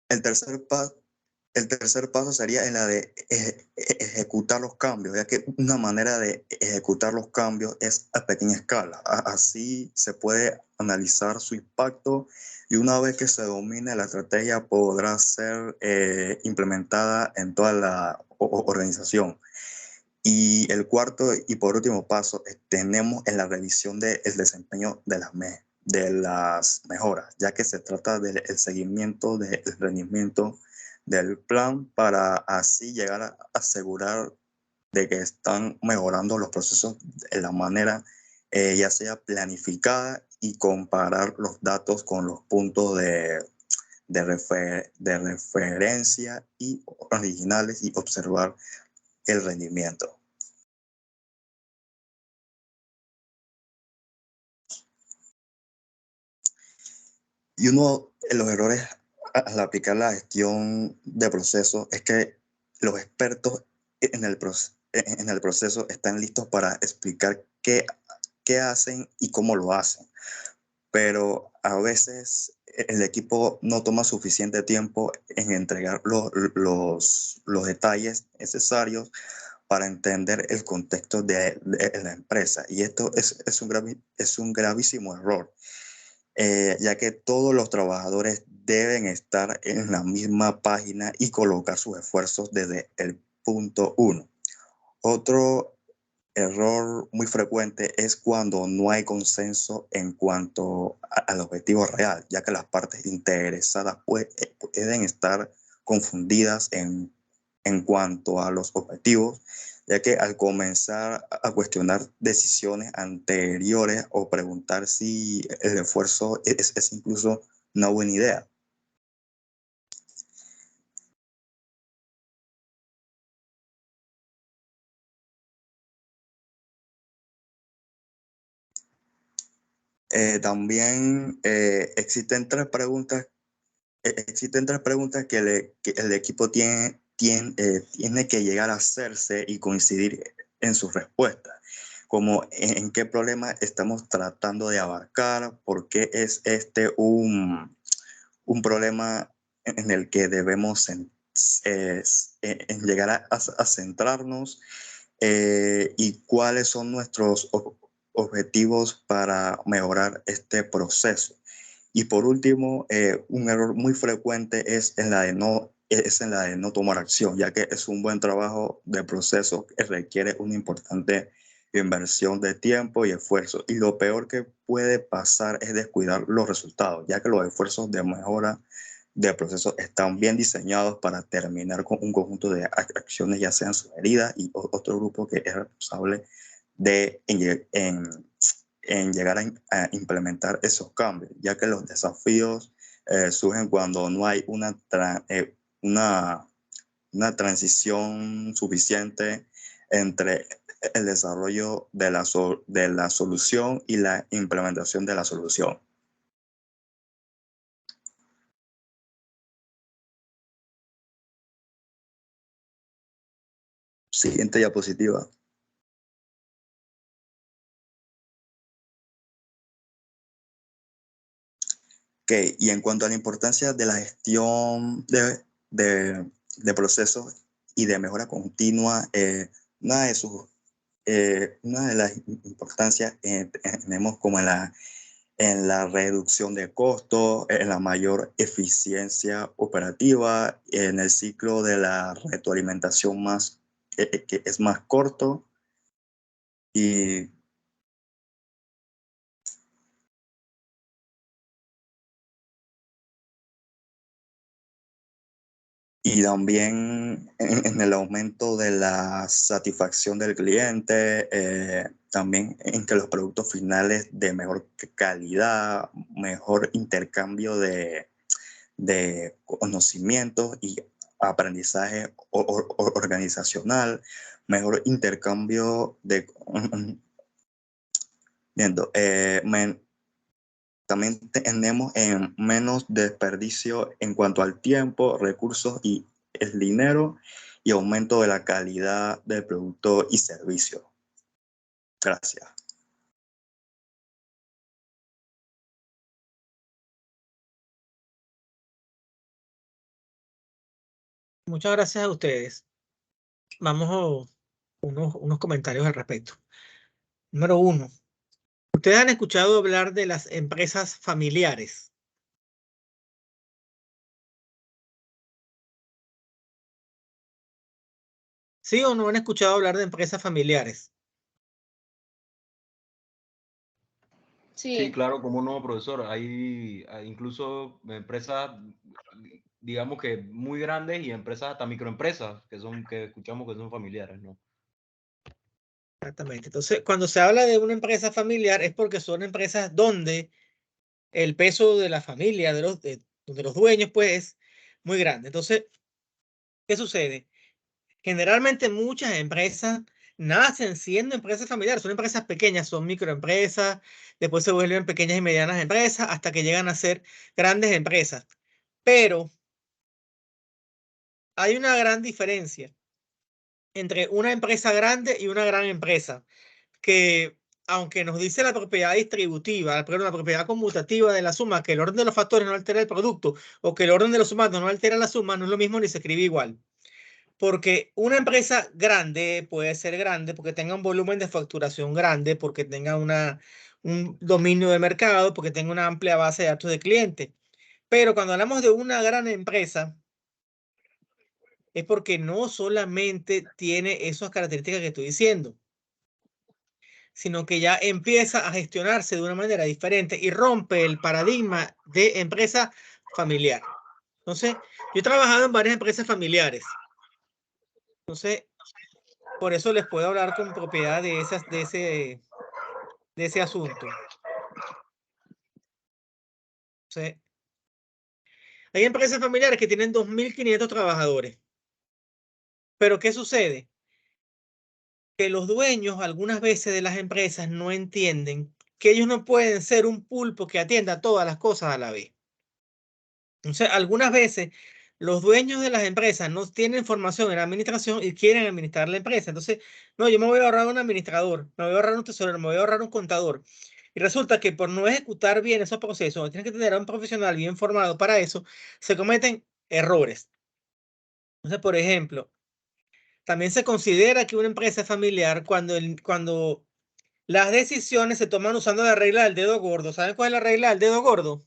El tercer paso sería en la de ejecutar los cambios, ya que una manera de ejecutar los cambios es a pequeña escala. Así se puede analizar su impacto Y una vez que se domine la estrategia, podrá ser implementada en toda la organización. Y el cuarto y por último paso, tenemos en la revisión del desempeño de las mejoras, ya que se trata del seguimiento del rendimiento del plan para así llegar a asegurar de que están mejorando los procesos de la manera ya sea planificada y comparar los datos con los puntos de referencia y originales y observar el rendimiento. Y uno de los errores al aplicar la gestión de procesos es que los expertos en el proceso están listos para explicar qué hacen y cómo lo hacen. Pero a veces el equipo no toma suficiente tiempo en entregar los detalles necesarios para entender el contexto de la empresa. Y esto es un gravísimo error, ya que todos los trabajadores deben estar en la misma página y colocar sus esfuerzos desde el punto 1. Otro error muy frecuente es cuando no hay consenso en cuanto al objetivo real, ya que las partes interesadas pueden estar confundidas en cuanto a los objetivos, ya que al comenzar a cuestionar decisiones anteriores o preguntar si el esfuerzo es incluso una buena idea. También existen tres preguntas que el equipo tiene que llegar a hacerse y coincidir en sus respuestas, como en qué problema estamos tratando de abarcar, por qué es un problema en el que debemos en llegar a centrarnos, y cuáles son nuestros objetivos para mejorar este proceso. Y por último, un error muy frecuente es en la de no tomar acción, ya que es un buen trabajo de proceso que requiere una importante inversión de tiempo y esfuerzo. Y lo peor que puede pasar es descuidar los resultados, ya que los esfuerzos de mejora de procesos están bien diseñados para terminar con un conjunto de acciones, ya sean sugeridas y otro grupo que es responsable de en llegar a implementar esos cambios, ya que los desafíos surgen cuando no hay una transición suficiente entre el desarrollo de la solución y la implementación de la solución. Siguiente diapositiva. Okay. Y en cuanto a la importancia de la gestión de procesos y de mejora continua, una de las importancias tenemos como en la reducción de costos, en la mayor eficiencia operativa, en el ciclo de la retroalimentación que es más corto, y también en el aumento de la satisfacción del cliente, también en que los productos finales de mejor calidad, mejor intercambio de conocimientos y aprendizaje organizacional, mejor intercambio de también tenemos menos desperdicio en cuanto al tiempo, recursos y el dinero, y aumento de la calidad del producto y servicio. Gracias. Muchas gracias a ustedes. Vamos a unos comentarios al respecto. Número 1. Ustedes han escuchado hablar de las empresas familiares. ¿Sí o no han escuchado hablar de empresas familiares? Sí, claro, como no, profesor. Hay incluso empresas, digamos que muy grandes y empresas, hasta microempresas, que escuchamos que son familiares, ¿no? Exactamente. Entonces, cuando se habla de una empresa familiar es porque son empresas donde el peso de la familia, de los dueños, pues es muy grande. Entonces, ¿qué sucede? Generalmente muchas empresas nacen siendo empresas familiares, son empresas pequeñas, son microempresas, después se vuelven pequeñas y medianas empresas hasta que llegan a ser grandes empresas. Pero hay una gran diferencia entre una empresa grande y una gran empresa, que aunque nos dice la propiedad distributiva, perdón, la propiedad conmutativa de la suma, que el orden de los factores no altera el producto, o que el orden de los sumandos no altera la suma, no es lo mismo ni se escribe igual. Porque una empresa grande puede ser grande porque tenga un volumen de facturación grande, porque tenga un dominio de mercado, porque tenga una amplia base de datos de clientes. Pero cuando hablamos de una gran empresa, es porque no solamente tiene esas características que estoy diciendo, sino que ya empieza a gestionarse de una manera diferente y rompe el paradigma de empresa familiar. Entonces, yo he trabajado en varias empresas familiares. Entonces, por eso les puedo hablar con propiedad de ese asunto. Entonces, hay empresas familiares que tienen 2.500 trabajadores. Pero ¿qué sucede? Que los dueños algunas veces de las empresas no entienden que ellos no pueden ser un pulpo que atienda todas las cosas a la vez. Entonces, algunas veces los dueños de las empresas no tienen formación en la administración y quieren administrar la empresa. Entonces, no, yo me voy a ahorrar un administrador, me voy a ahorrar un tesorero, me voy a ahorrar un contador. Y resulta que por no ejecutar bien esos procesos, tienes que tener a un profesional bien formado para eso, se cometen errores. Entonces, por ejemplo, también se considera que una empresa es familiar cuando las decisiones se toman usando la regla del dedo gordo. ¿Saben cuál es la regla del dedo gordo?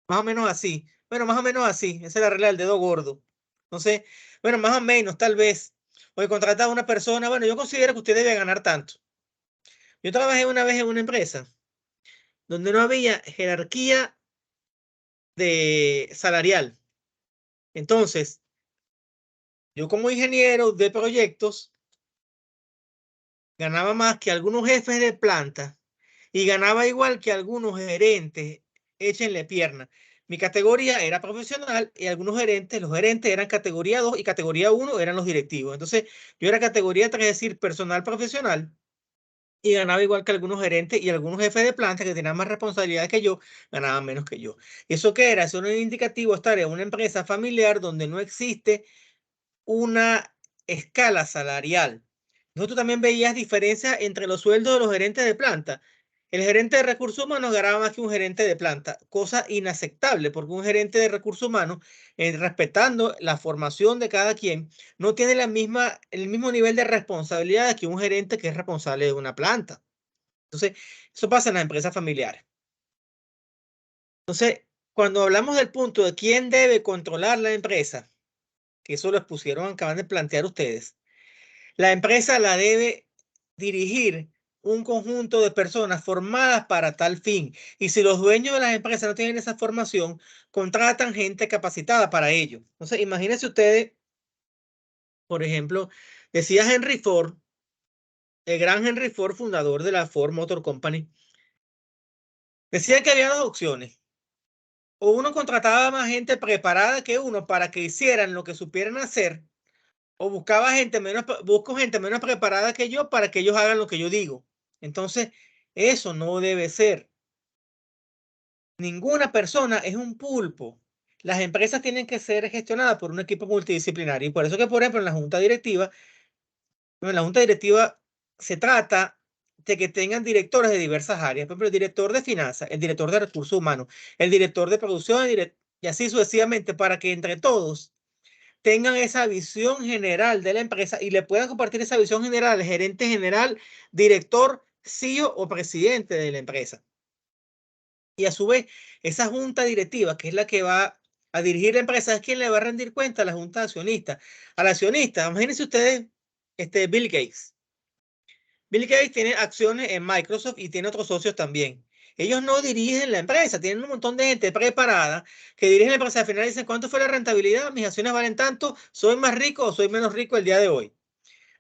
Más o menos así. Bueno, más o menos así. Esa es la regla del dedo gordo. Entonces, bueno, más o menos, tal vez. Oye, contratar a una persona. Bueno, yo considero que usted debe ganar tanto. Yo trabajé una vez en una empresa donde no había jerarquía salarial. Entonces, yo como ingeniero de proyectos ganaba más que algunos jefes de planta y ganaba igual que algunos gerentes. Échenle pierna. Mi categoría era profesional y algunos gerentes, los gerentes eran categoría 2 y categoría 1 eran los directivos. Entonces, yo era categoría 3, es decir, personal profesional, y ganaba igual que algunos gerentes y algunos jefes de planta que tenían más responsabilidades que yo, ganaban menos que yo. ¿Eso qué era? Eso era un indicativo estar en una empresa familiar donde no existe una escala salarial. Entonces tú también veías diferencias entre los sueldos de los gerentes de planta. El gerente de recursos humanos ganaba más que un gerente de planta, cosa inaceptable, porque un gerente de recursos humanos, respetando la formación de cada quien, no tiene el mismo nivel de responsabilidad que un gerente que es responsable de una planta. Entonces, eso pasa en las empresas familiares. Entonces, cuando hablamos del punto de quién debe controlar la empresa, que eso lo expusieron, acaban de plantear ustedes, la empresa la debe dirigir un conjunto de personas formadas para tal fin. Y si los dueños de las empresas no tienen esa formación, contratan gente capacitada para ello. Entonces, imagínense ustedes, por ejemplo, decía Henry Ford, el gran Henry Ford, fundador de la Ford Motor Company, decía que había dos opciones. O uno contrataba más gente preparada que uno para que hicieran lo que supieran hacer, o busco gente menos preparada que yo para que ellos hagan lo que yo digo. Entonces, eso no debe ser. Ninguna persona es un pulpo. Las empresas tienen que ser gestionadas por un equipo multidisciplinario. Y por eso que, por ejemplo, en la junta directiva se trata de que tengan directores de diversas áreas. Por ejemplo, el director de finanzas, el director de recursos humanos, el director de producción, y así sucesivamente, para que entre todos tengan esa visión general de la empresa y le puedan compartir esa visión general al gerente general, director, CEO o presidente de la empresa. Y a su vez, esa junta directiva, que es la que va a dirigir la empresa, es quien le va a rendir cuenta a la junta de accionistas. Al accionista, imagínense ustedes, Bill Gates. Bill Gates tiene acciones en Microsoft y tiene otros socios también. Ellos no dirigen la empresa, tienen un montón de gente preparada que dirigen la empresa. Al final dicen, ¿cuánto fue la rentabilidad? Mis acciones valen tanto, ¿soy más rico o soy menos rico el día de hoy?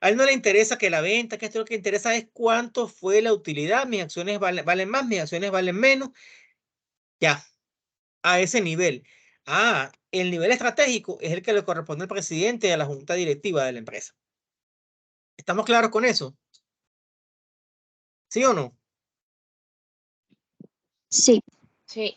A él no le interesa que la venta, que esto lo que interesa es cuánto fue la utilidad. Mis acciones valen más, mis acciones valen menos. Ya, a ese nivel. El nivel estratégico es el que le corresponde al presidente y a la junta directiva de la empresa. ¿Estamos claros con eso? ¿Sí o no? Sí. Sí.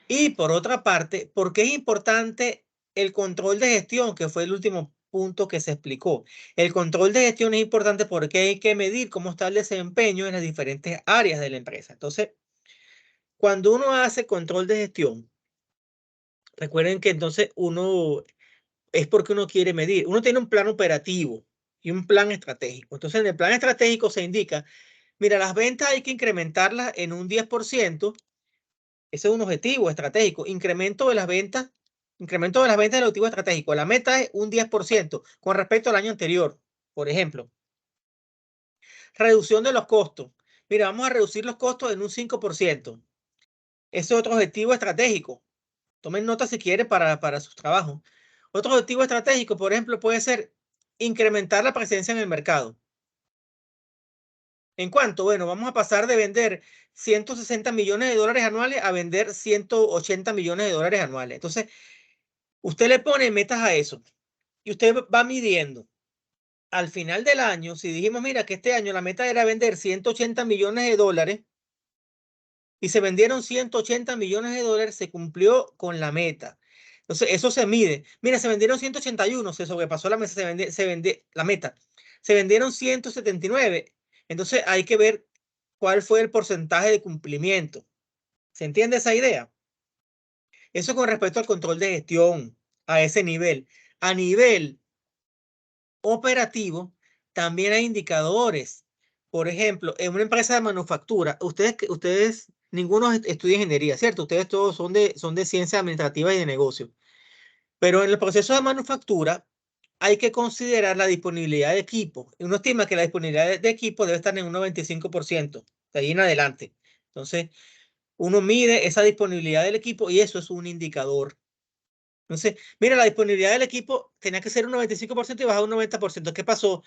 Y por otra parte, ¿por qué es importante el control de gestión, que fue el último punto que se explicó? El control de gestión es importante porque hay que medir cómo está el desempeño en las diferentes áreas de la empresa. Entonces, cuando uno hace control de gestión, recuerden que entonces uno es porque uno quiere medir. Uno tiene un plan operativo y un plan estratégico. Entonces, en el plan estratégico se indica, mira, las ventas hay que incrementarlas en un 10%. Ese es un objetivo estratégico. Incremento de las ventas del objetivo estratégico. La meta es un 10% con respecto al año anterior. Por ejemplo, reducción de los costos. Mira, vamos a reducir los costos en un 5%. Ese es otro objetivo estratégico. Tomen nota si quieren para sus trabajos. Otro objetivo estratégico, por ejemplo, puede ser incrementar la presencia en el mercado. ¿En cuánto? Bueno, vamos a pasar de vender 160 millones de dólares anuales a vender 180 millones de dólares anuales. Entonces, usted le pone metas a eso y usted va midiendo. Al final del año, si dijimos, mira, que este año la meta era vender 180 millones de dólares y se vendieron 180 millones de dólares, se cumplió con la meta. Entonces, eso se mide. Mira, se vendieron 181, se sobrepasó la meta, la meta. Se vendieron 179. Entonces, hay que ver cuál fue el porcentaje de cumplimiento. ¿Se entiende esa idea? Eso con respecto al control de gestión a ese nivel. A nivel operativo, también hay indicadores. Por ejemplo, en una empresa de manufactura, ustedes ninguno estudia ingeniería, ¿cierto? Ustedes todos son de ciencias administrativas y de negocio. Pero en el proceso de manufactura hay que considerar la disponibilidad de equipo. Uno estima que la disponibilidad de equipo debe estar en un 95%, de ahí en adelante. Entonces, uno mide esa disponibilidad del equipo y eso es un indicador. Entonces, mira, la disponibilidad del equipo tenía que ser un 95% y bajar un 90%. ¿Qué pasó?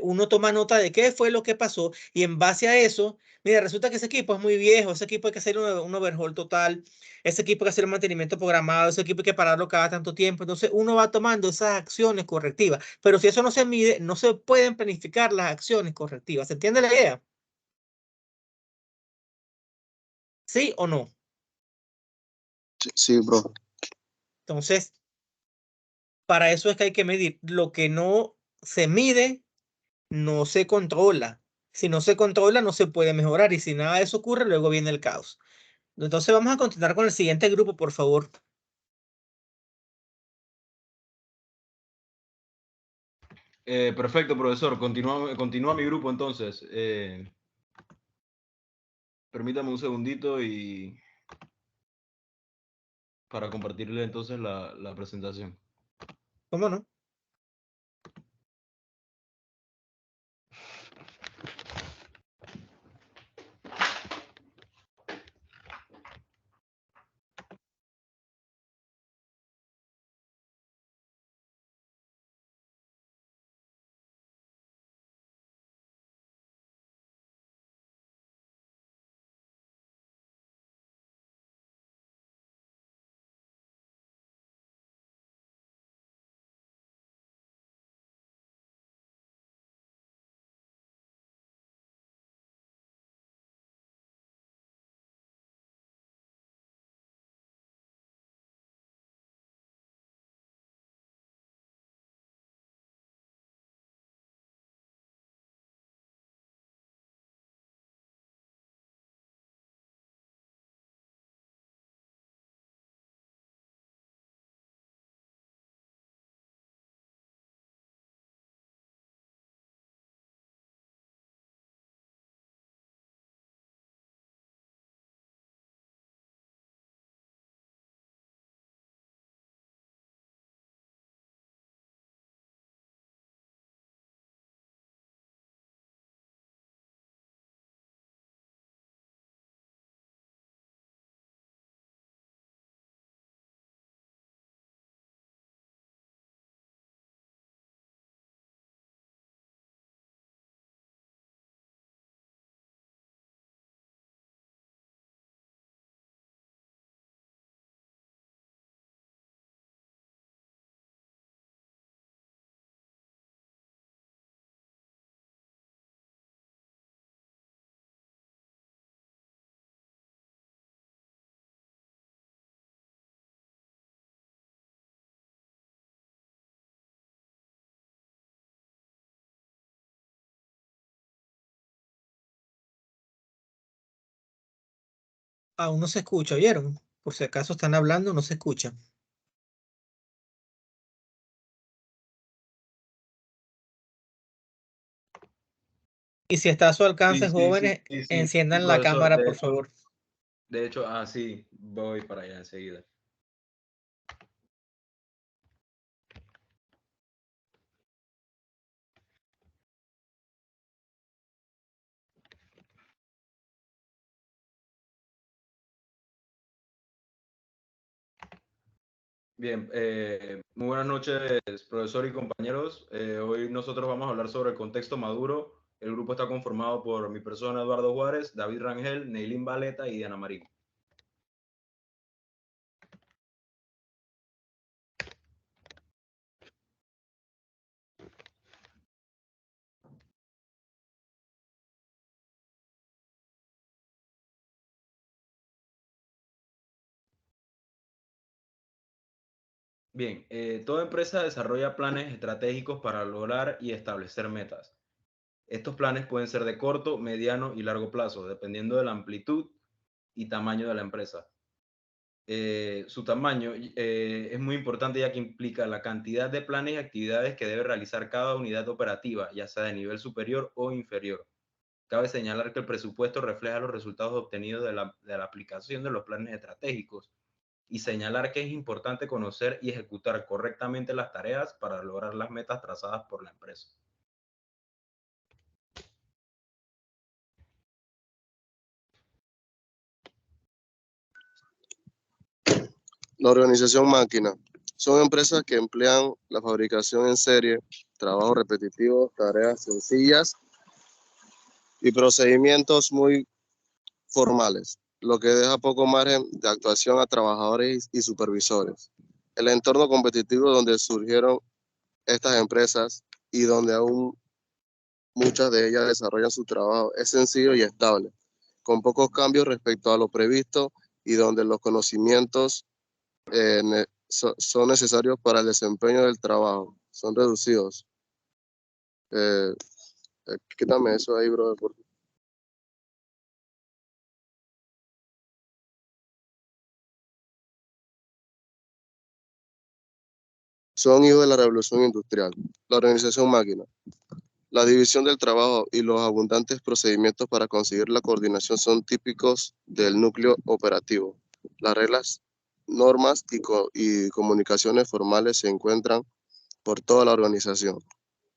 Uno toma nota de qué fue lo que pasó y en base a eso, mira, resulta que ese equipo es muy viejo, ese equipo hay que hacer un overhaul total, ese equipo hay que hacer un mantenimiento programado, ese equipo hay que pararlo cada tanto tiempo. Entonces uno va tomando esas acciones correctivas, pero si eso no se mide, no se pueden planificar las acciones correctivas. ¿Se entiende la idea? ¿Sí o no? Sí, bro. Entonces, para eso es que hay que medir. Lo que no se mide, no se controla. Si no se controla, no se puede mejorar. Y si nada de eso ocurre, luego viene el caos. Entonces vamos a continuar con el siguiente grupo, por favor. Perfecto, profesor. Continúa mi grupo entonces. Permítame un segundito y para compartirle entonces la presentación. ¿Cómo no? Aún no se escucha, ¿oyeron? Por si acaso están hablando, no se escucha. Y si está a su alcance, jóvenes, enciendan la profesor, cámara, por favor. De hecho, sí, voy para allá enseguida. Bien, muy buenas noches, profesor y compañeros. Hoy nosotros vamos a hablar sobre el contexto Maduro. El grupo está conformado por mi persona, Eduardo Juárez, David Rangel, Neilín Valeta y Diana Marín. Bien, toda empresa desarrolla planes estratégicos para lograr y establecer metas. Estos planes pueden ser de corto, mediano y largo plazo, dependiendo de la amplitud y tamaño de la empresa. Su tamaño es muy importante ya que implica la cantidad de planes y actividades que debe realizar cada unidad operativa, ya sea de nivel superior o inferior. Cabe señalar que el presupuesto refleja los resultados obtenidos de la aplicación de los planes estratégicos y señalar que es importante conocer y ejecutar correctamente las tareas para lograr las metas trazadas por la empresa. La organización máquina. Son empresas que emplean la fabricación en serie, trabajo repetitivo, tareas sencillas y procedimientos muy formales, lo que deja poco margen de actuación a trabajadores y supervisores. El entorno competitivo donde surgieron estas empresas y donde aún muchas de ellas desarrollan su trabajo es sencillo y estable, con pocos cambios respecto a lo previsto y donde los conocimientos son necesarios para el desempeño del trabajo, son reducidos. Quítame eso ahí, brother, por favor. Son hijos de la revolución industrial. La organización máquina. La división del trabajo y los abundantes procedimientos para conseguir la coordinación son típicos del núcleo operativo. Las reglas, normas y comunicaciones formales se encuentran por toda la organización.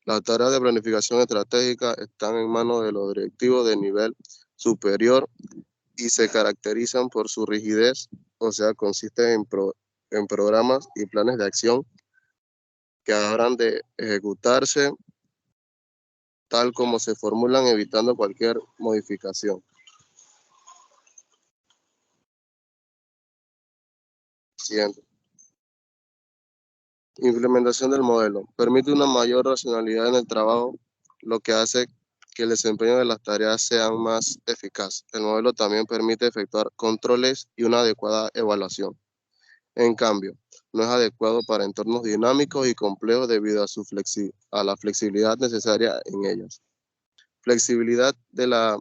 Las tareas de planificación estratégica están en manos de los directivos de nivel superior y se caracterizan por su rigidez, o sea, consisten en programas y planes de acción que habrán de ejecutarse tal como se formulan, evitando cualquier modificación. Siguiente. Implementación del modelo. Permite una mayor racionalidad en el trabajo, lo que hace que el desempeño de las tareas sea más eficaz. El modelo también permite efectuar controles y una adecuada evaluación. En cambio, no es adecuado para entornos dinámicos y complejos debido a la flexibilidad necesaria en ellas. Flexibilidad de la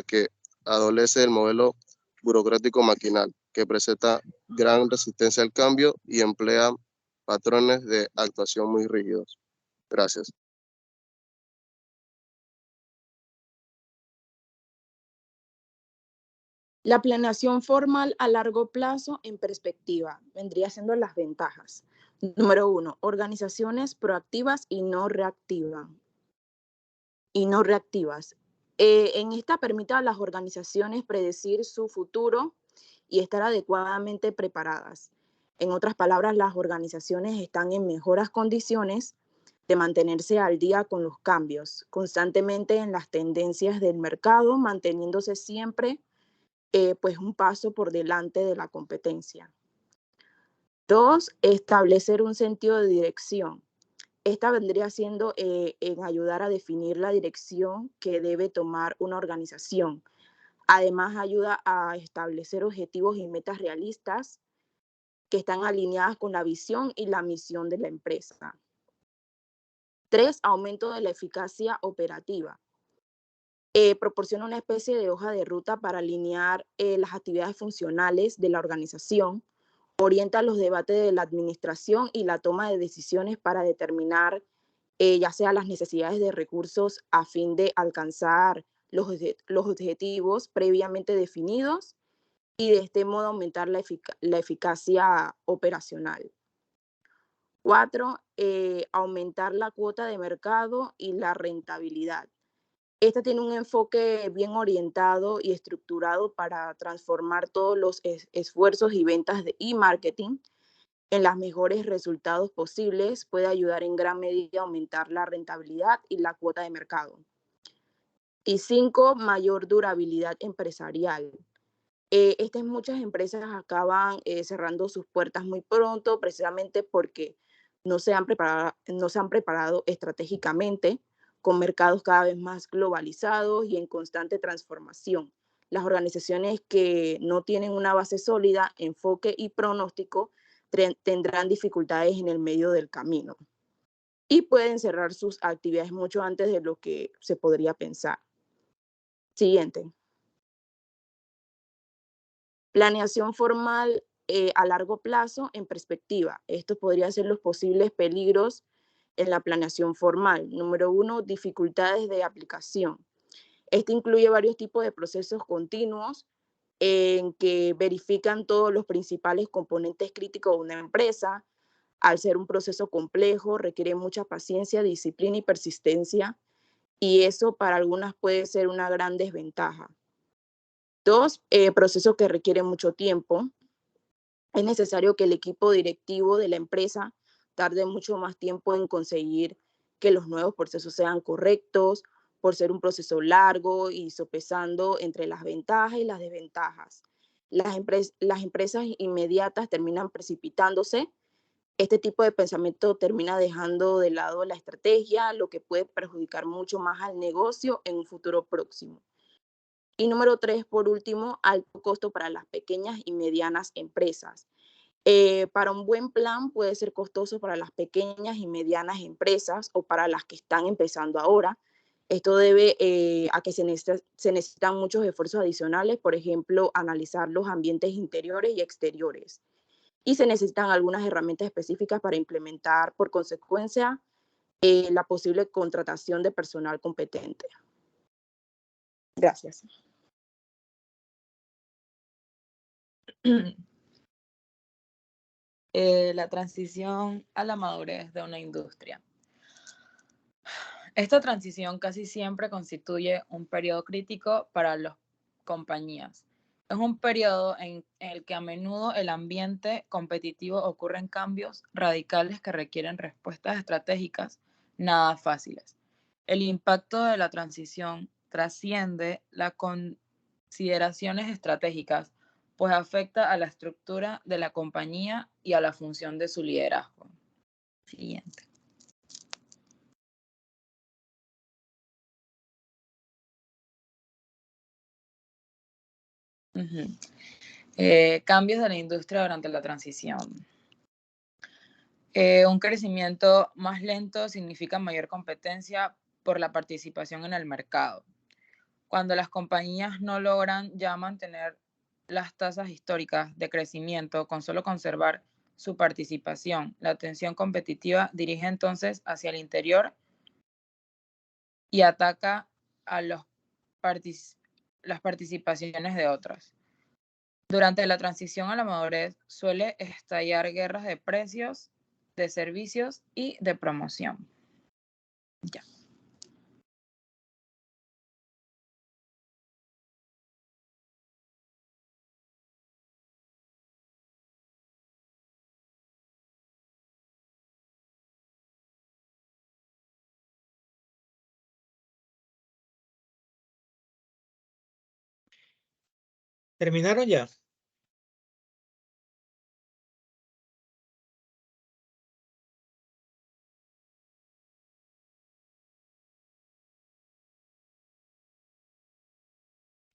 que adolece el modelo burocrático maquinal, que presenta gran resistencia al cambio y emplea patrones de actuación muy rígidos. Gracias. La planeación formal a largo plazo en perspectiva vendría siendo las ventajas. Número 1, organizaciones proactivas y no reactivas. En esta permite a las organizaciones predecir su futuro y estar adecuadamente preparadas. En otras palabras, las organizaciones están en mejores condiciones de mantenerse al día con los cambios, constantemente en las tendencias del mercado, manteniéndose siempre pues un paso por delante de la competencia. 2, establecer un sentido de dirección. Esta vendría siendo en ayudar a definir la dirección que debe tomar una organización. Además, ayuda a establecer objetivos y metas realistas que están alineadas con la visión y la misión de la empresa. 3, aumento de la eficacia operativa. proporciona una especie de hoja de ruta para alinear las actividades funcionales de la organización, orienta los debates de la administración y la toma de decisiones para determinar ya sea las necesidades de recursos a fin de alcanzar los objetivos previamente definidos y de este modo aumentar la eficacia operacional. 4. Aumentar la cuota de mercado y la rentabilidad. Esta tiene un enfoque bien orientado y estructurado para transformar todos los esfuerzos y ventas y marketing en los mejores resultados posibles. Puede ayudar en gran medida a aumentar la rentabilidad y la cuota de mercado. Y 5, mayor durabilidad empresarial. Muchas empresas acaban cerrando sus puertas muy pronto, precisamente porque no se han preparado estratégicamente, con mercados cada vez más globalizados y en constante transformación. Las organizaciones que no tienen una base sólida, enfoque y pronóstico tendrán dificultades en el medio del camino y pueden cerrar sus actividades mucho antes de lo que se podría pensar. Siguiente. Planeación formal a largo plazo en perspectiva. Esto podría ser los posibles peligros en la planeación formal. Número 1, dificultades de aplicación. Este incluye varios tipos de procesos continuos en que verifican todos los principales componentes críticos de una empresa. Al ser un proceso complejo, requiere mucha paciencia, disciplina y persistencia, y eso para algunas puede ser una gran desventaja. 2, procesos que requieren mucho tiempo. Es necesario que el equipo directivo de la empresa tarde mucho más tiempo en conseguir que los nuevos procesos sean correctos, por ser un proceso largo y sopesando entre las ventajas y las desventajas. Las empresas inmediatas terminan precipitándose. Este tipo de pensamiento termina dejando de lado la estrategia, lo que puede perjudicar mucho más al negocio en un futuro próximo. Y número 3, por último, alto costo para las pequeñas y medianas empresas. Para un buen plan puede ser costoso para las pequeñas y medianas empresas o para las que están empezando ahora. Esto debe a que se necesitan muchos esfuerzos adicionales, por ejemplo, analizar los ambientes interiores y exteriores. Y se necesitan algunas herramientas específicas para implementar, por consecuencia, la posible contratación de personal competente. Gracias. La transición a la madurez de una industria. Esta transición casi siempre constituye un periodo crítico para las compañías. Es un periodo en el que a menudo el ambiente competitivo ocurren cambios radicales que requieren respuestas estratégicas nada fáciles. El impacto de la transición trasciende las consideraciones estratégicas, pues afecta a la estructura de la compañía y a la función de su liderazgo. Siguiente. Cambios de la industria durante la transición. Un crecimiento más lento significa mayor competencia por la participación en el mercado. Cuando las compañías no logran ya mantener las tasas históricas de crecimiento con solo conservar su participación, la tensión competitiva dirige entonces hacia el interior y ataca a las participaciones de otros. Durante la transición a la madurez suele estallar guerras de precios, de servicios y de promoción. Ya. ¿Terminaron ya?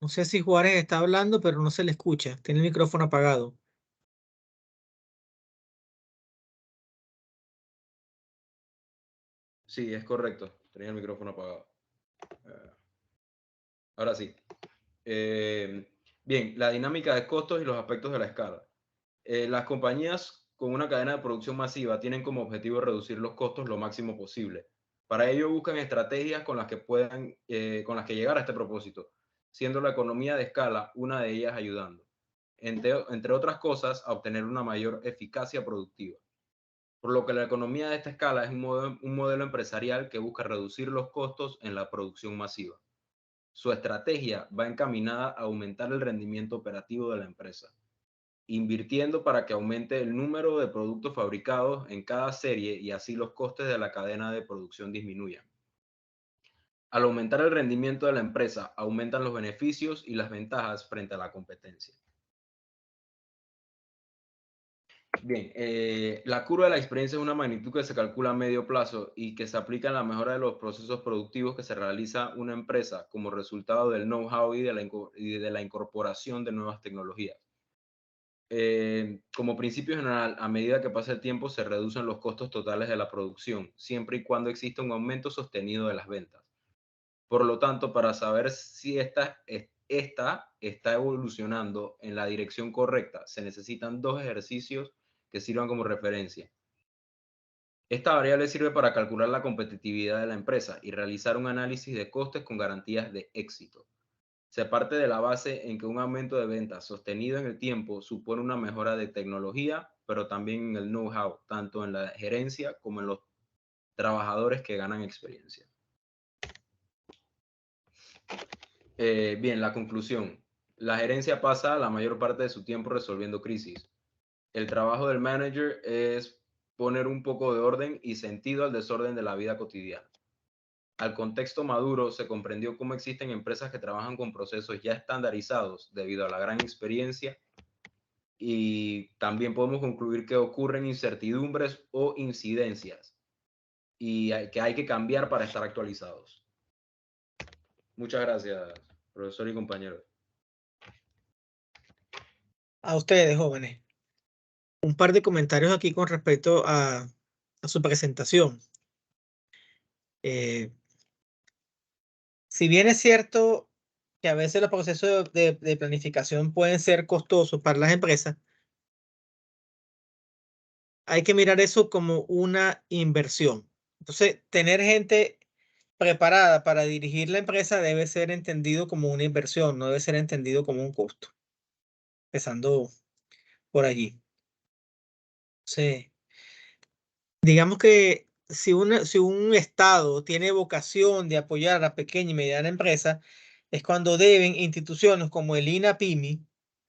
No sé si Juárez está hablando, pero no se le escucha. Tiene el micrófono apagado. Sí, es correcto. Tenía el micrófono apagado. Ahora sí. Bien, la dinámica de costos y los aspectos de la escala. Las compañías con una cadena de producción masiva tienen como objetivo reducir los costos lo máximo posible. Para ello buscan estrategias con las que con las que llegar a este propósito, siendo la economía de escala una de ellas ayudando, entre otras cosas, a obtener una mayor eficacia productiva. Por lo que la economía de esta escala es un modelo empresarial que busca reducir los costos en la producción masiva. Su estrategia va encaminada a aumentar el rendimiento operativo de la empresa, invirtiendo para que aumente el número de productos fabricados en cada serie y así los costes de la cadena de producción disminuyan. Al aumentar el rendimiento de la empresa, aumentan los beneficios y las ventajas frente a la competencia. Bien, la curva de la experiencia es una magnitud que se calcula a medio plazo y que se aplica en la mejora de los procesos productivos que se realiza una empresa como resultado del know-how y de la incorporación de nuevas tecnologías. Como principio general, a medida que pasa el tiempo se reducen los costos totales de la producción, siempre y cuando exista un aumento sostenido de las ventas. Por lo tanto, para saber si esta está evolucionando en la dirección correcta, se necesitan dos ejercicios que sirvan como referencia. Esta variable sirve para calcular la competitividad de la empresa y realizar un análisis de costes con garantías de éxito. Se parte de la base en que un aumento de ventas sostenido en el tiempo supone una mejora de tecnología, pero también en el know-how, tanto en la gerencia como en los trabajadores que ganan experiencia. Bien, la conclusión. La gerencia pasa la mayor parte de su tiempo resolviendo crisis. El trabajo del manager es poner un poco de orden y sentido al desorden de la vida cotidiana. Al contexto maduro se comprendió cómo existen empresas que trabajan con procesos ya estandarizados debido a la gran experiencia y también podemos concluir que ocurren incertidumbres o incidencias y que hay que cambiar para estar actualizados. Muchas gracias, profesor y compañeros. A ustedes, jóvenes. Un par de comentarios aquí con respecto a su presentación. Si bien es cierto que a veces los procesos de planificación pueden ser costosos para las empresas, hay que mirar eso como una inversión. Entonces, tener gente preparada para dirigir la empresa debe ser entendido como una inversión, no debe ser entendido como un costo. Empezando por allí. Sí. Digamos que si un Estado tiene vocación de apoyar a la pequeña y mediana empresa, es cuando deben instituciones como el INAPYME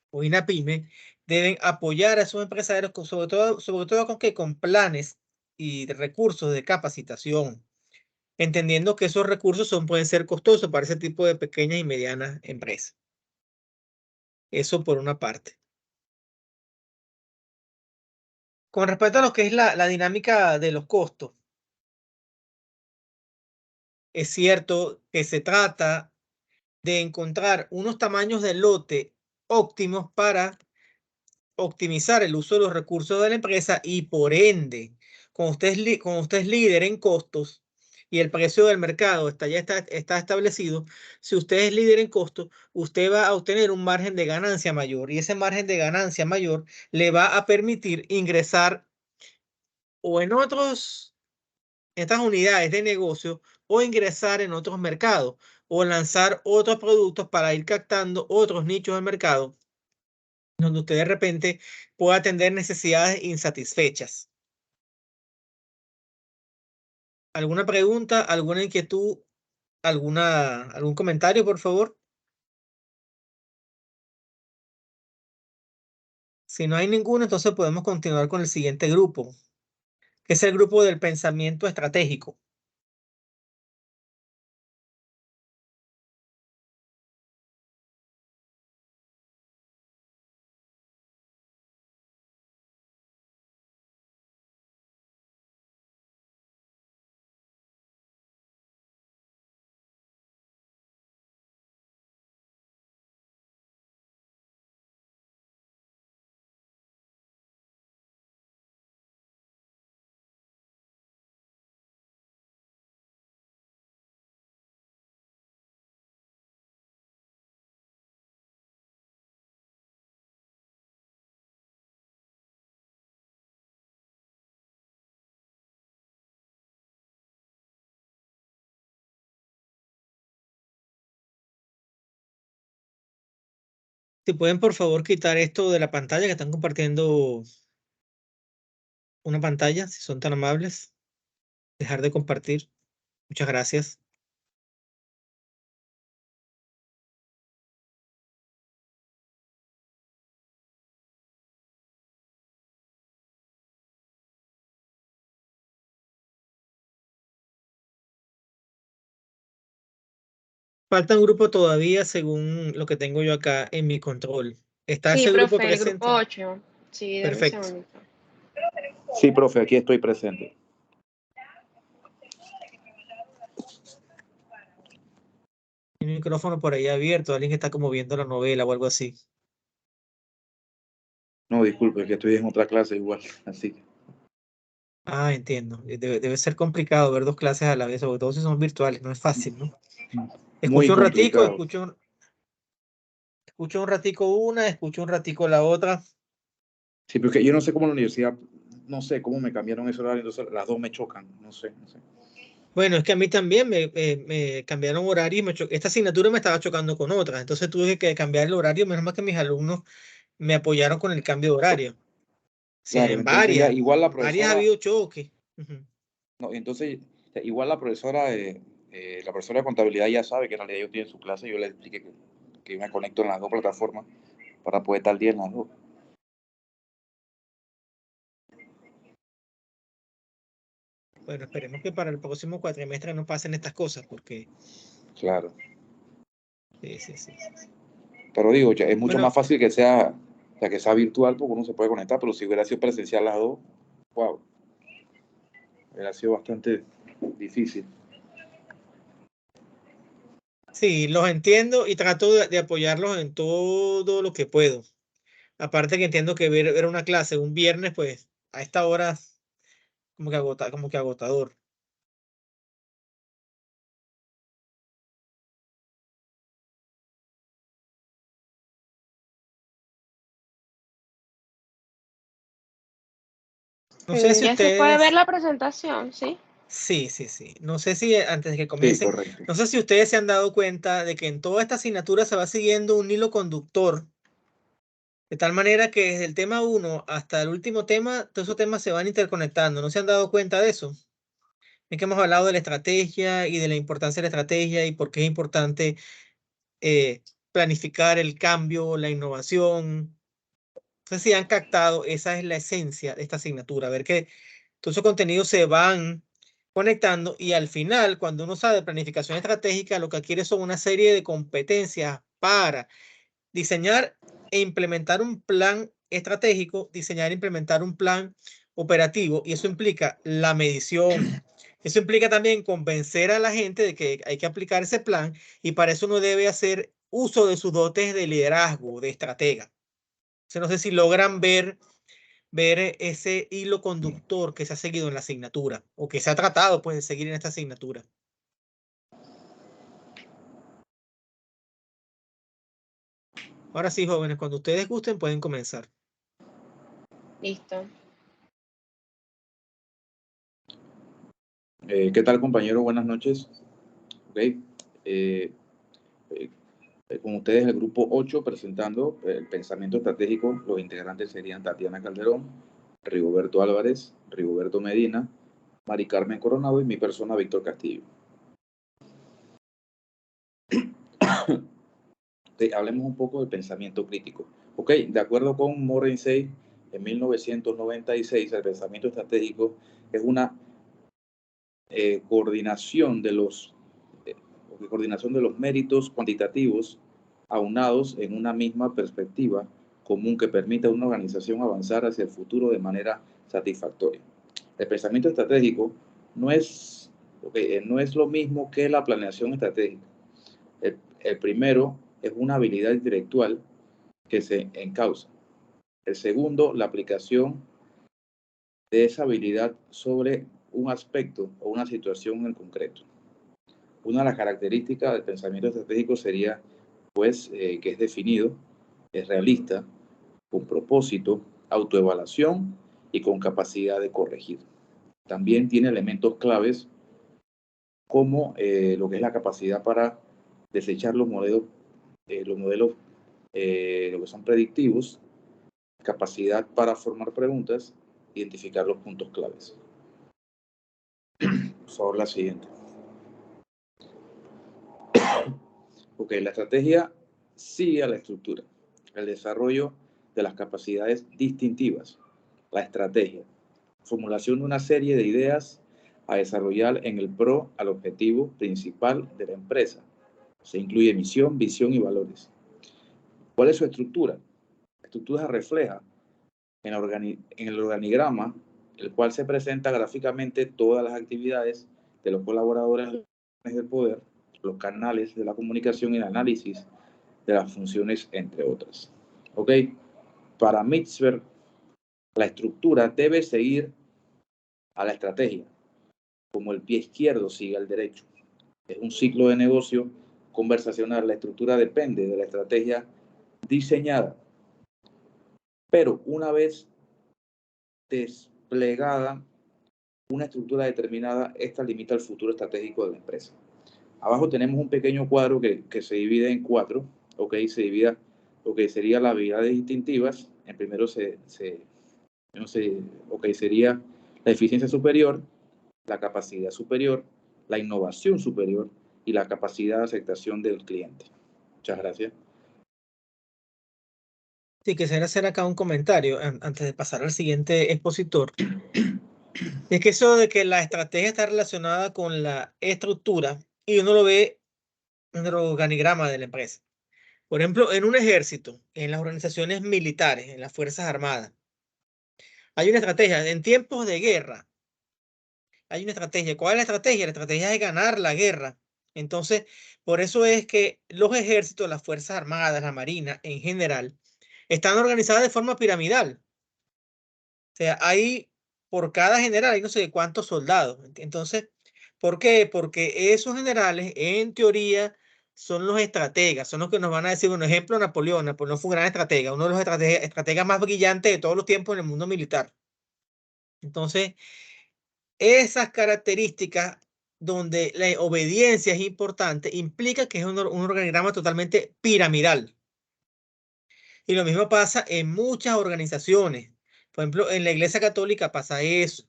o INAPYME deben apoyar a esos empresarios, sobre todo con planes y recursos de capacitación, entendiendo que esos recursos pueden ser costosos para ese tipo de pequeñas y medianas empresas. Eso por una parte. Con respecto a lo que es la dinámica de los costos, es cierto que se trata de encontrar unos tamaños de lote óptimos para optimizar el uso de los recursos de la empresa y por ende, como usted es líder en costos y el precio del mercado está establecido, si usted es líder en costos, usted va a obtener un margen de ganancia mayor y ese margen de ganancia mayor le va a permitir ingresar o en estas unidades de negocio o ingresar en otros mercados o lanzar otros productos para ir captando otros nichos de mercado donde usted de repente pueda atender necesidades insatisfechas. ¿Alguna pregunta, alguna inquietud, algún comentario, por favor? Si no hay ninguno, entonces podemos continuar con el siguiente grupo, que es el grupo del pensamiento estratégico. Si pueden, por favor, quitar esto de la pantalla, que están compartiendo una pantalla, si son tan amables. Dejar de compartir. Muchas gracias. Falta un grupo todavía, según lo que tengo yo acá en mi control. ¿Está Sí, ese grupo profe, el grupo presente? 8. Sí, dame un Perfecto. segundito. Sí, profe, aquí estoy presente. El micrófono por ahí abierto, alguien que está como viendo la novela o algo así. No, disculpe, que estoy en otra clase igual, así que. Ah, entiendo. Debe ser complicado ver dos clases a la vez, sobre todo si son virtuales, no es fácil, ¿no? Muy Escucho un ratico, complicado. escucho un ratico una, escucho un ratico la otra. Sí, porque yo no sé cómo la universidad, no sé cómo me cambiaron ese horario, entonces las dos me chocan, no sé. Bueno, es que a mí también me cambiaron horario y esta asignatura me estaba chocando con otra, entonces tuve que cambiar el horario, menos mal que mis alumnos me apoyaron con el cambio de horario. Sí, Claro, en entonces ya varias igual la ha profesora, habido choque. Ujú. no, entonces igual la profesora de contabilidad ya sabe que en realidad yo tiene su clase, yo le expliqué que me conecto en las dos plataformas para poder estar al día en las dos. Bueno, esperemos que para el próximo cuatrimestre no pasen estas cosas, porque Claro. sí. Pero digo, ya es mucho Bueno, más fácil que sea, o sea, que sea virtual porque uno se puede conectar, pero si hubiera sido presencial las dos, wow, hubiera sido bastante difícil. sí, los entiendo y trato de apoyarlos en todo lo que puedo. Aparte que entiendo que ver una clase un viernes, pues a esta hora como que agotador. No sé si Ya se puede ver ustedes, la presentación, ¿sí? sí. No sé si antes de que Sí, comiencen, correcto. no sé si ustedes se han dado cuenta de que en toda esta asignatura se va siguiendo un hilo conductor, de tal manera que desde el tema 1 hasta el último tema, todos esos temas se van interconectando. ¿No se han dado cuenta de eso? Es que hemos hablado de la estrategia y de la importancia de la estrategia y por qué es importante planificar el cambio, la innovación. No sé si han captado, esa es la esencia de esta asignatura, ver que todos esos contenidos se van conectando y al final, cuando uno sabe de planificación estratégica, lo que adquiere son una serie de competencias para diseñar e implementar un plan estratégico, diseñar e implementar un plan operativo, y eso implica la medición. Eso implica también convencer a la gente de que hay que aplicar ese plan, y para eso uno debe hacer uso de sus dotes de liderazgo, de estratega. No sé si logran ver ese hilo conductor que se ha seguido en la asignatura o que se ha tratado pues de seguir en esta asignatura. Ahora sí, jóvenes, cuando ustedes gusten pueden comenzar. Listo. ¿Qué tal, compañero? Buenas noches. Okay. Con ustedes el grupo 8 presentando el pensamiento estratégico. Los integrantes serían Tatiana Calderón, Rigoberto Álvarez, Rigoberto Medina, Mari Carmen Coronado y mi persona, Víctor Castillo. Hablemos un poco del pensamiento crítico. Ok, de acuerdo con Morrissey, en 1996, el pensamiento estratégico es una coordinación de los méritos cuantitativos aunados en una misma perspectiva común que permita a una organización avanzar hacia el futuro de manera satisfactoria. El pensamiento estratégico no es lo mismo que la planeación estratégica. El primero es una habilidad intelectual que se encausa. El segundo, la aplicación de esa habilidad sobre un aspecto o una situación en concreto. Una de las características del pensamiento estratégico sería, pues, que es definido, es realista, con propósito, autoevaluación y con capacidad de corregir. También tiene elementos claves como lo que es la capacidad para desechar los modelos lo que son predictivos, capacidad para formar preguntas, identificar los puntos claves. Por favor, la siguiente. Ok, la estrategia sigue a la estructura, el desarrollo de las capacidades distintivas, la estrategia, formulación de una serie de ideas a desarrollar en el pro al objetivo principal de la empresa. Se incluye misión, visión y valores. ¿Cuál es su estructura? La estructura refleja en el organigrama, el cual se presenta gráficamente todas las actividades de los colaboradores del poder, los canales de la comunicación y el análisis de las funciones, entre otras. ¿Ok? Para Mitzberg, la estructura debe seguir a la estrategia, como el pie izquierdo sigue al derecho. Es un ciclo de negocio conversacional. La estructura depende de la estrategia diseñada. Pero una vez desplegada una estructura determinada, esta limita el futuro estratégico de la empresa. Abajo tenemos un pequeño cuadro que se divide en 4, ¿ok? Se divide lo que sería las habilidades distintivas. En primero sería la eficiencia superior, la capacidad superior, la innovación superior y la capacidad de aceptación del cliente. Muchas gracias. Sí, quisiera hacer acá un comentario antes de pasar al siguiente expositor. Es que eso de que la estrategia está relacionada con la estructura y uno lo ve en el organigrama de la empresa. Por ejemplo, en un ejército, en las organizaciones militares, en las Fuerzas Armadas, hay una estrategia. En tiempos de guerra, hay una estrategia. ¿Cuál es la estrategia? La estrategia es ganar la guerra. Entonces, por eso es que los ejércitos, las Fuerzas Armadas, la Marina en general, están organizadas de forma piramidal. O sea, hay por cada general, hay no sé cuántos soldados. Entonces, ¿por qué? Porque esos generales, en teoría, son los estrategas, son los que nos van a decir, un ejemplo, Napoleón. Napoleón fue un gran estratega, uno de los estrategas más brillantes de todos los tiempos en el mundo militar. Entonces, esas características donde la obediencia es importante, implica que es un organigrama totalmente piramidal. Y lo mismo pasa en muchas organizaciones. Por ejemplo, en la Iglesia Católica pasa eso.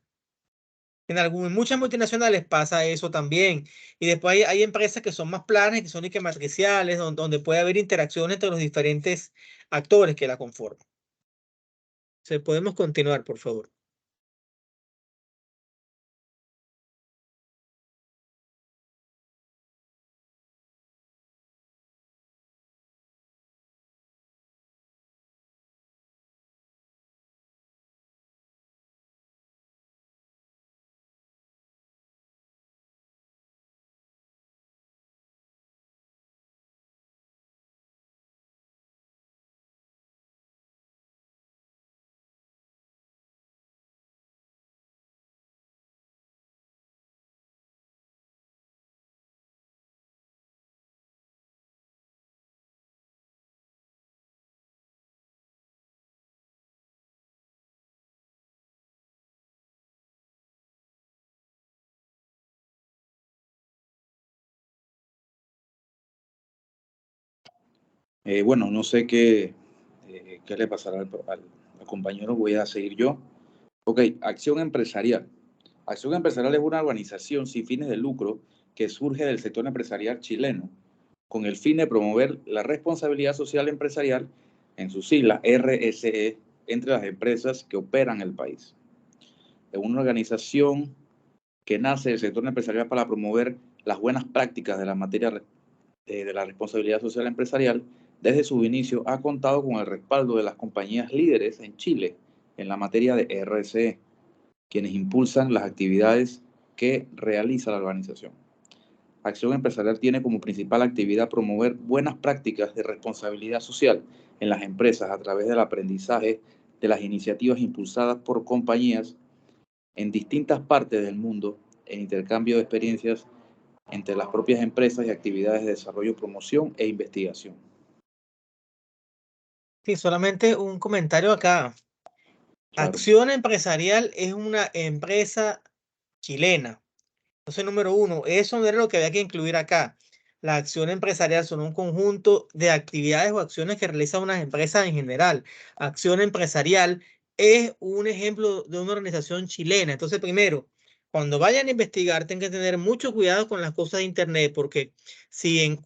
En muchas multinacionales pasa eso también. Y después hay empresas que son más planas, que son matriciales, donde puede haber interacción entre los diferentes actores que la conforman. Podemos continuar, por favor. Bueno, no sé qué le pasará al compañero, voy a seguir yo. Ok, acción empresarial. Acción empresarial es una organización sin fines de lucro que surge del sector empresarial chileno con el fin de promover la responsabilidad social empresarial, en sus siglas RSE, entre las empresas que operan en el país. Es una organización que nace del sector empresarial para promover las buenas prácticas de la materia de la responsabilidad social empresarial. Desde su inicio ha contado con el respaldo de las compañías líderes en Chile en la materia de RSE, quienes impulsan las actividades que realiza la organización. Acción Empresarial tiene como principal actividad promover buenas prácticas de responsabilidad social en las empresas a través del aprendizaje de las iniciativas impulsadas por compañías en distintas partes del mundo, en intercambio de experiencias entre las propias empresas y actividades de desarrollo, promoción e investigación. Sí, solamente un comentario acá. Claro. Acción Empresarial es una empresa chilena. Entonces, número uno, eso no era lo que había que incluir acá. La acción empresarial son un conjunto de actividades o acciones que realizan unas empresas en general. Acción empresarial es un ejemplo de una organización chilena. Entonces, primero, cuando vayan a investigar, tienen que tener mucho cuidado con las cosas de Internet, porque si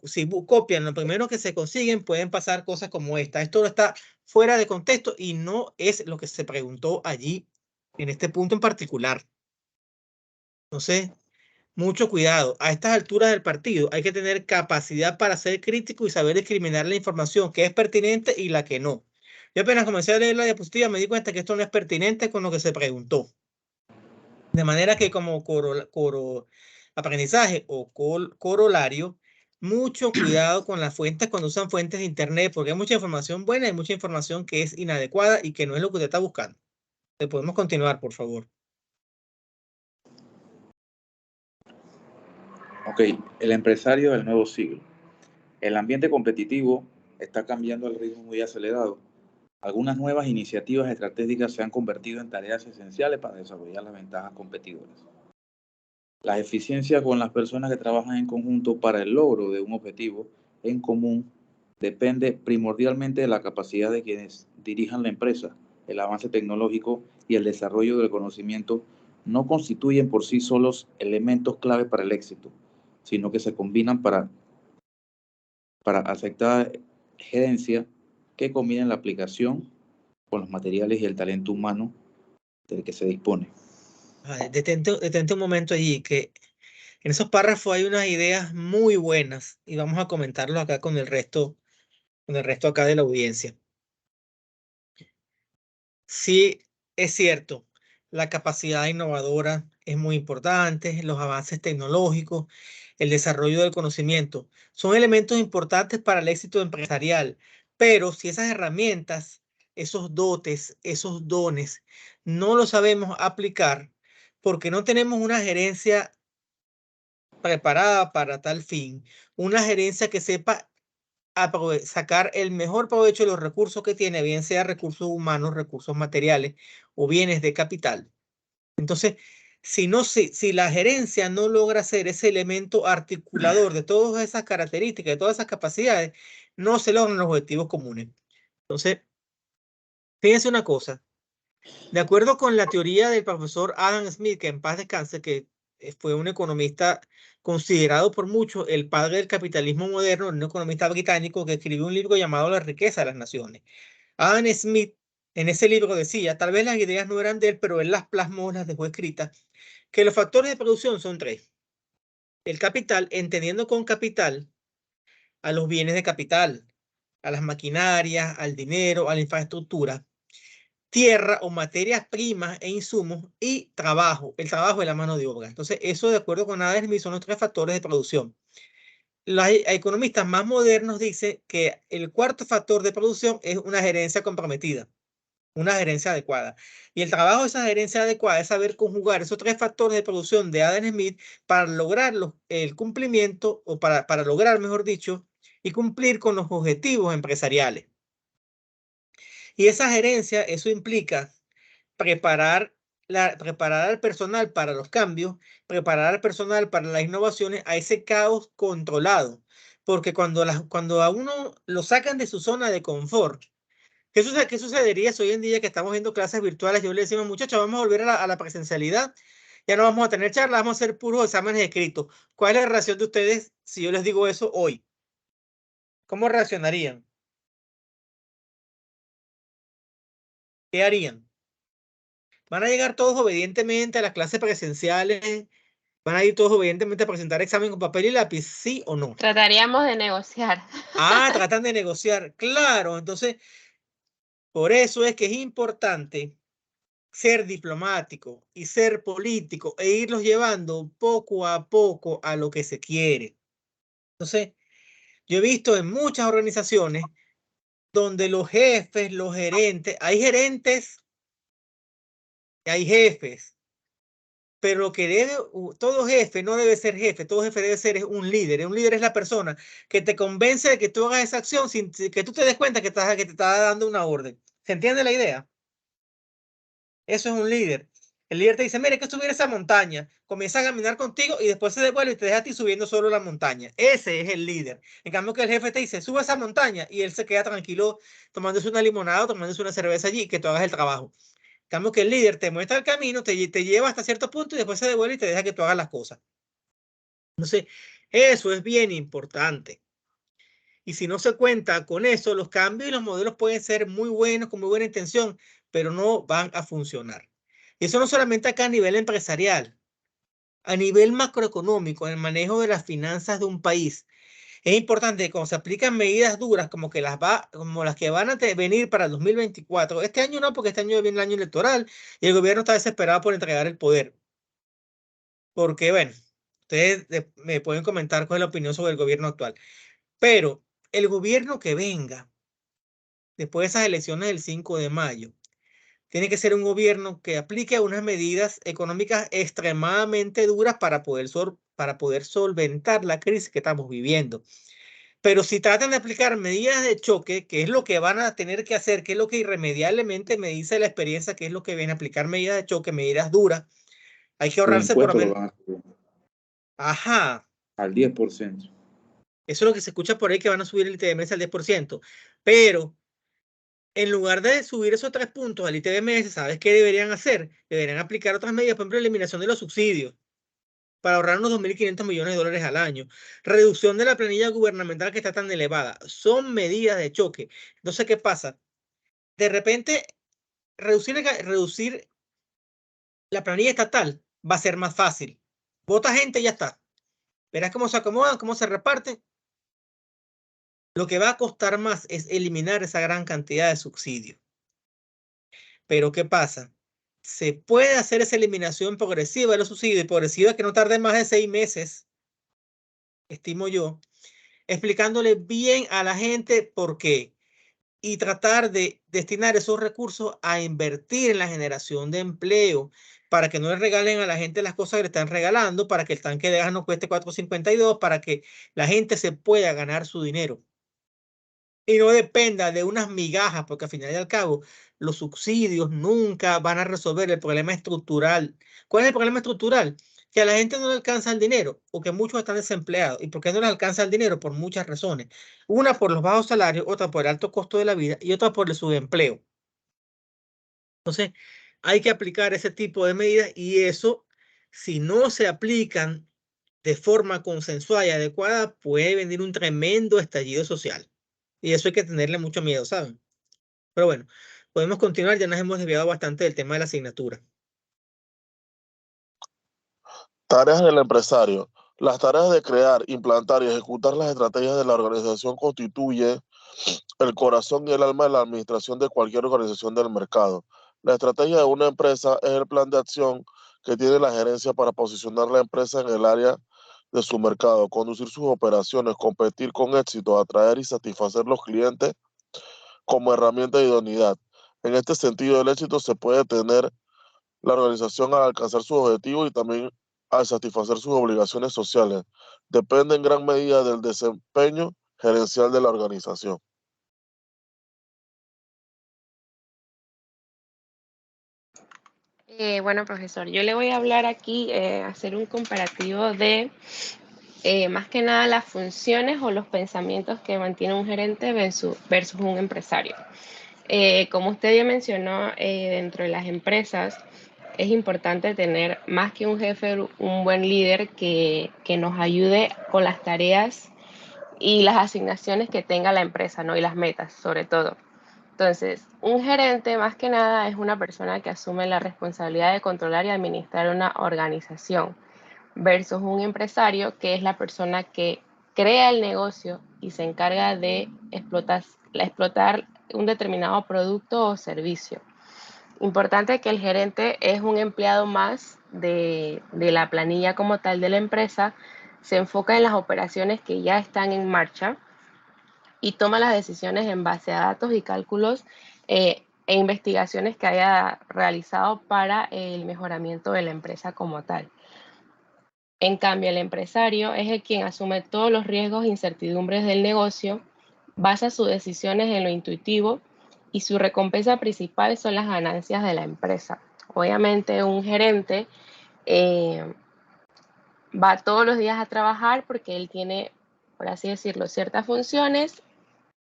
copian lo primero que se consiguen, pueden pasar cosas como esta. Esto está fuera de contexto y no es lo que se preguntó allí en este punto en particular. Entonces, mucho cuidado. A estas alturas del partido hay que tener capacidad para ser crítico y saber discriminar la información que es pertinente y la que no. Yo apenas comencé a leer la diapositiva me di cuenta que esto no es pertinente con lo que se preguntó. De manera que como aprendizaje o corolario, mucho cuidado con las fuentes cuando usan fuentes de Internet, porque hay mucha información buena y mucha información que es inadecuada y que no es lo que usted está buscando. Podemos continuar, por favor. Ok, el empresario del nuevo siglo. El ambiente competitivo está cambiando al ritmo muy acelerado. Algunas nuevas iniciativas estratégicas se han convertido en tareas esenciales para desarrollar las ventajas competidoras. La eficiencia con las personas que trabajan en conjunto para el logro de un objetivo en común depende primordialmente de la capacidad de quienes dirijan la empresa. El avance tecnológico y el desarrollo del conocimiento no constituyen por sí solos elementos clave para el éxito, sino que se combinan para aceptar gerencia que combinen la aplicación con los materiales y el talento humano del que se dispone. Detente un momento allí, que en esos párrafos hay unas ideas muy buenas y vamos a comentarlo acá con el resto acá de la audiencia. Sí, es cierto, la capacidad innovadora es muy importante, los avances tecnológicos, el desarrollo del conocimiento, son elementos importantes para el éxito empresarial, pero si esas herramientas, esos dotes, esos dones, no los sabemos aplicar porque no tenemos una gerencia preparada para tal fin, una gerencia que sepa sacar el mejor provecho de los recursos que tiene, bien sea recursos humanos, recursos materiales o bienes de capital. Entonces, si la gerencia no logra ser ese elemento articulador de todas esas características, de todas esas capacidades, no se logran los objetivos comunes. Entonces, fíjense una cosa. De acuerdo con la teoría del profesor Adam Smith, que en paz descanse, que fue un economista considerado por muchos el padre del capitalismo moderno, un economista británico que escribió un libro llamado La riqueza de las naciones. Adam Smith en ese libro decía, tal vez las ideas no eran de él, pero él las plasmó, las dejó escritas, que los factores de producción son tres. El capital, entendiendo con capital a los bienes de capital, a las maquinarias, al dinero, a la infraestructura, tierra o materias primas e insumos y trabajo, el trabajo de la mano de obra. Entonces, eso de acuerdo con Adam Smith son los tres factores de producción. Los economistas más modernos dicen que el cuarto factor de producción es una gerencia comprometida, una gerencia adecuada. Y el trabajo de esa gerencia adecuada es saber conjugar esos tres factores de producción de Adam Smith para lograr el cumplimiento o para lograr, mejor dicho, y cumplir con los objetivos empresariales. Y esa gerencia, eso implica preparar al personal para los cambios, preparar al personal para las innovaciones, a ese caos controlado. Porque cuando a uno lo sacan de su zona de confort, ¿qué sucedería si hoy en día que estamos viendo clases virtuales, yo le decimos, muchachos, vamos a volver a la presencialidad, ya no vamos a tener charlas, vamos a hacer puros exámenes escritos? ¿Cuál es la reacción de ustedes si yo les digo eso hoy? ¿Cómo reaccionarían? ¿Qué harían? ¿Van a llegar todos obedientemente a las clases presenciales? ¿Van a ir todos obedientemente a presentar examen con papel y lápiz? ¿Sí o no? Trataríamos de negociar. Ah, tratan de negociar. Claro, entonces, por eso es que es importante ser diplomático y ser político e irlos llevando poco a poco a lo que se quiere. Entonces, yo he visto en muchas organizaciones donde los jefes, los gerentes, hay gerentes y hay jefes. Pero lo que todo jefe no debe ser jefe, todo jefe debe ser un líder. Un líder es la persona que te convence de que tú hagas esa acción sin que tú te des cuenta que te está dando una orden. ¿Se entiende la idea? Eso es un líder. El líder te dice, mire, hay que subir esa montaña. Comienza a caminar contigo y después se devuelve y te deja a ti subiendo solo la montaña. Ese es el líder. En cambio que el jefe te dice, sube esa montaña y él se queda tranquilo tomándose una limonada o tomándose una cerveza allí y que tú hagas el trabajo. En cambio que el líder te muestra el camino, te lleva hasta cierto punto y después se devuelve y te deja que tú hagas las cosas. Entonces, eso es bien importante. Y si no se cuenta con eso, los cambios y los modelos pueden ser muy buenos, con muy buena intención, pero no van a funcionar. Y eso no solamente acá a nivel empresarial, a nivel macroeconómico, en el manejo de las finanzas de un país. Es importante que cuando se aplican medidas duras como las que van a venir para el 2024, este año no, porque este año viene el año electoral y el gobierno está desesperado por entregar el poder. Porque, bueno, ustedes me pueden comentar cuál es la opinión sobre el gobierno actual. Pero el gobierno que venga después de esas elecciones del 5 de mayo, tiene que ser un gobierno que aplique unas medidas económicas extremadamente duras para poder solventar la crisis que estamos viviendo. Pero si tratan de aplicar medidas de choque, que es lo que van a tener que hacer, que es lo que irremediablemente me dice la experiencia, que es lo que viene a aplicar medidas de choque, medidas duras, hay que Los ahorrarse por lo impuestos lo menos. van a subir Ajá. al 10%. Eso es lo que se escucha por ahí, que van a subir el ITBMS al 10%. Pero en lugar de subir esos 3 puntos al ITBMS, ¿sabes qué deberían hacer? Deberían aplicar otras medidas, por ejemplo, eliminación de los subsidios para ahorrar unos 2.500 millones de dólares al año. Reducción de la planilla gubernamental que está tan elevada. Son medidas de choque. Entonces, ¿qué pasa? De repente, reducir la planilla estatal va a ser más fácil. Vota gente y ya está. Verás cómo se acomodan, cómo se reparten. Lo que va a costar más es eliminar esa gran cantidad de subsidios. Pero ¿qué pasa? Se puede hacer esa eliminación progresiva de los subsidios, y progresiva que no tarde más de 6 meses, estimo yo, explicándole bien a la gente por qué y tratar de destinar esos recursos a invertir en la generación de empleo para que no le regalen a la gente las cosas que le están regalando, para que el tanque de gas no cueste 4.52, para que la gente se pueda ganar su dinero y no dependa de unas migajas, porque al final y al cabo los subsidios nunca van a resolver el problema estructural. ¿Cuál es el problema estructural? Que a la gente no le alcanza el dinero o que muchos están desempleados. ¿Y por qué no les alcanza el dinero? Por muchas razones. Una por los bajos salarios, otra por el alto costo de la vida y otra por el subempleo. Entonces, hay que aplicar ese tipo de medidas y eso, si no se aplican de forma consensuada y adecuada, puede venir un tremendo estallido social. Y eso hay que tenerle mucho miedo, ¿saben? Pero bueno, podemos continuar, ya nos hemos desviado bastante del tema de la asignatura. Tareas del empresario. Las tareas de crear, implantar y ejecutar las estrategias de la organización constituyen el corazón y el alma de la administración de cualquier organización del mercado. La estrategia de una empresa es el plan de acción que tiene la gerencia para posicionar la empresa en el área de su mercado, conducir sus operaciones, competir con éxito, atraer y satisfacer los clientes como herramienta de idoneidad. En este sentido, el éxito se puede tener la organización al alcanzar sus objetivos y también al satisfacer sus obligaciones sociales. Depende en gran medida del desempeño gerencial de la organización. Bueno, profesor, yo le voy a hablar aquí, hacer un comparativo de más que nada las funciones o los pensamientos que mantiene un gerente versus un empresario. Como usted ya mencionó, dentro de las empresas es importante tener más que un jefe, un buen líder que nos ayude con las tareas y las asignaciones que tenga la empresa, ¿no? Y las metas, sobre todo. Entonces, un gerente más que nada es una persona que asume la responsabilidad de controlar y administrar una organización versus un empresario que es la persona que crea el negocio y se encarga de explotar un determinado producto o servicio. Importante que el gerente es un empleado más de la planilla como tal de la empresa, se enfoca en las operaciones que ya están en marcha y toma las decisiones en base a datos y cálculos e investigaciones que haya realizado para el mejoramiento de la empresa como tal. En cambio, el empresario es el quien asume todos los riesgos e incertidumbres del negocio, basa sus decisiones en lo intuitivo y su recompensa principal son las ganancias de la empresa obviamente un gerente va todos los días a trabajar porque él tiene, por así decirlo, ciertas funciones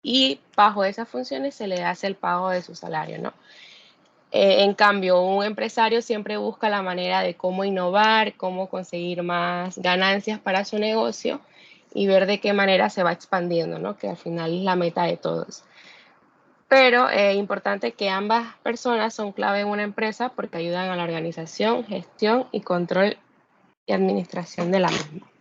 y bajo esas funciones se le hace el pago de su salario, ¿no? En cambio, un empresario siempre busca la manera de cómo innovar, cómo conseguir más ganancias para su negocio y ver de qué manera se va expandiendo, ¿no? Que al final es la meta de todos. Pero es importante que ambas personas son clave en una empresa porque ayudan a la organización, gestión y control y administración de la misma.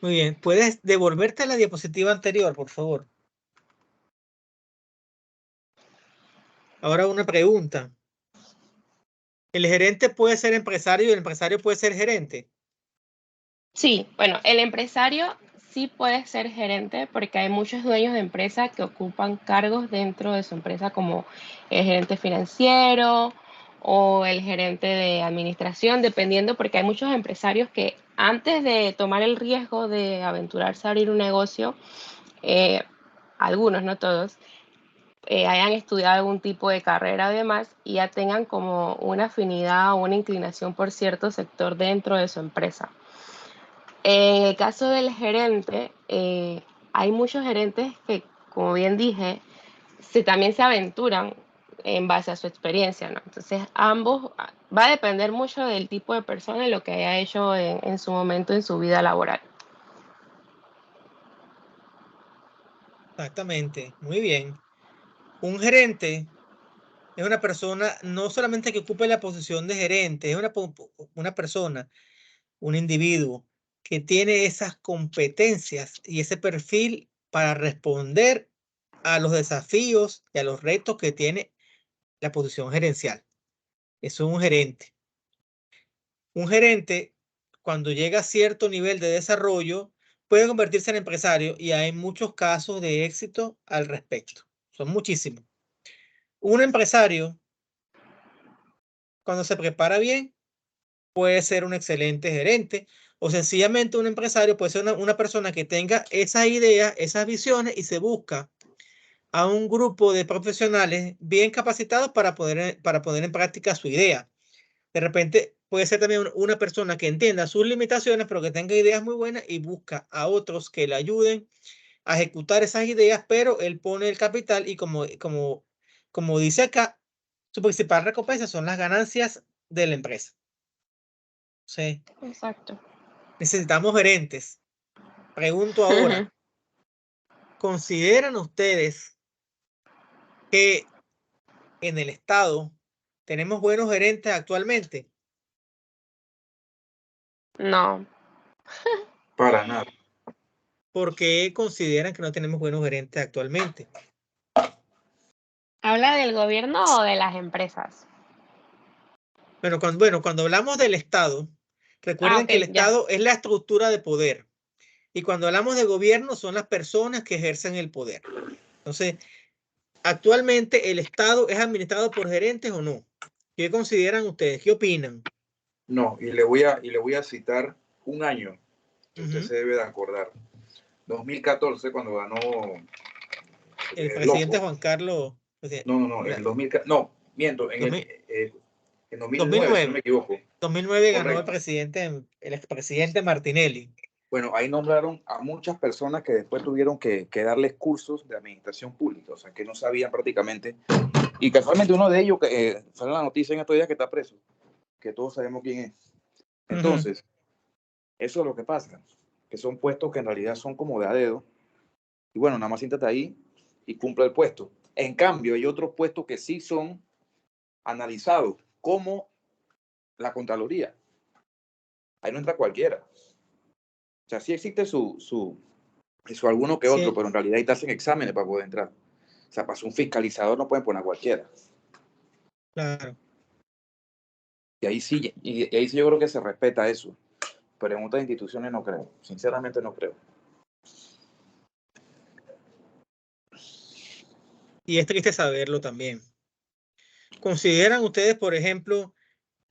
Muy bien. ¿Puedes devolverte a la diapositiva anterior, por favor? Ahora una pregunta. ¿El gerente puede ser empresario y el empresario puede ser gerente? Sí, bueno, el empresario sí puede ser gerente porque hay muchos dueños de empresa que ocupan cargos dentro de su empresa como el gerente financiero o el gerente de administración, dependiendo, porque hay muchos empresarios que antes de tomar el riesgo de aventurarse a abrir un negocio, algunos, no todos, hayan estudiado algún tipo de carrera además y ya tengan como una afinidad o una inclinación por cierto sector dentro de su empresa. En el caso del gerente, hay muchos gerentes que, como bien dije, también se aventuran en base a su experiencia, ¿no? Entonces, ambos, va a depender mucho del tipo de persona y lo que haya hecho en su momento en su vida laboral. Exactamente, muy bien. Un gerente es una persona no solamente que ocupe la posición de gerente, es una persona, un individuo que tiene esas competencias y ese perfil para responder a los desafíos y a los retos que tiene la posición gerencial. Eso es un gerente. Un gerente, cuando llega a cierto nivel de desarrollo, puede convertirse en empresario y hay muchos casos de éxito al respecto. Son muchísimos. Un empresario, cuando se prepara bien, puede ser un excelente gerente o sencillamente un empresario puede ser una persona que tenga esas ideas, esas visiones y se busca a un grupo de profesionales bien capacitados para poner en práctica su idea. De repente puede ser también una persona que entienda sus limitaciones, pero que tenga ideas muy buenas y busca a otros que le ayuden a ejecutar esas ideas, pero él pone el capital y como dice acá, su principal recompensa son las ganancias de la empresa. Sí. Exacto. Necesitamos gerentes. Pregunto ahora, ¿consideran ustedes que en el Estado tenemos buenos gerentes actualmente? No. Para nada. ¿Por qué consideran que no tenemos buenos gerentes actualmente? ¿Habla del gobierno o de las empresas? Bueno, cuando hablamos del Estado, recuerden que el Ok, ya. Estado es la estructura de poder. Y cuando hablamos de gobierno, son las personas que ejercen el poder. Entonces, actualmente el Estado es administrado por gerentes o no. ¿Qué consideran ustedes? ¿Qué opinan? No, y le voy a citar un año que usted se debe de acordar. 2014, cuando ganó el presidente Juan Carlos. No, en el 2014, no, miento, en 2009, si no me equivoco. 2009 ganó el Correcto. presidente, el expresidente Martinelli. Bueno, ahí nombraron a muchas personas que después tuvieron que darles cursos de administración pública, o sea, que no sabían prácticamente. Y casualmente uno de ellos, que sale la noticia en estos días que está preso, que todos sabemos quién es. Entonces, eso es lo que pasa, que son puestos que en realidad son como de a dedo. Y bueno, nada más siéntate ahí y cumple el puesto. En cambio, hay otros puestos que sí son analizados, como la Contraloría. Ahí no entra cualquiera. O sea, sí existe su alguno que otro, pero en realidad ahí te hacen exámenes para poder entrar. O sea, para ser un fiscalizador no pueden poner a cualquiera. Claro. Y ahí sí yo creo que se respeta eso. Pero en otras instituciones no creo. Sinceramente no creo. Y es triste saberlo también. ¿Consideran ustedes, por ejemplo,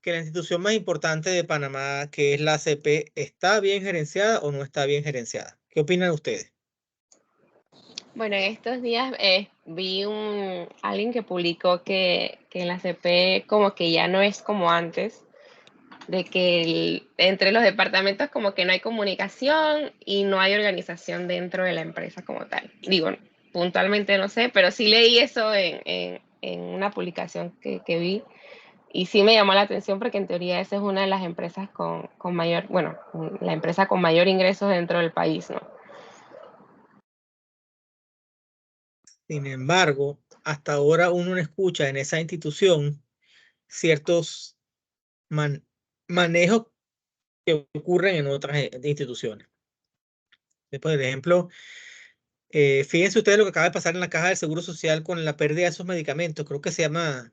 que la institución más importante de Panamá, que es la ACP, está bien gerenciada o no está bien gerenciada? ¿Qué opinan ustedes? Bueno, en estos días vi alguien que publicó que en la CP como que ya no es como antes, de que entre los departamentos como que no hay comunicación y no hay organización dentro de la empresa como tal. Digo, puntualmente no sé, pero sí leí eso en una publicación que vi y sí me llamó la atención porque en teoría esa es una de las empresas con mayor, bueno, la empresa con mayor ingresos dentro del país, ¿no? Sin embargo, hasta ahora uno no escucha en esa institución ciertos manejos que ocurren en otras instituciones. Por ejemplo, fíjense ustedes lo que acaba de pasar en la Caja del Seguro Social con la pérdida de esos medicamentos. Creo que se llama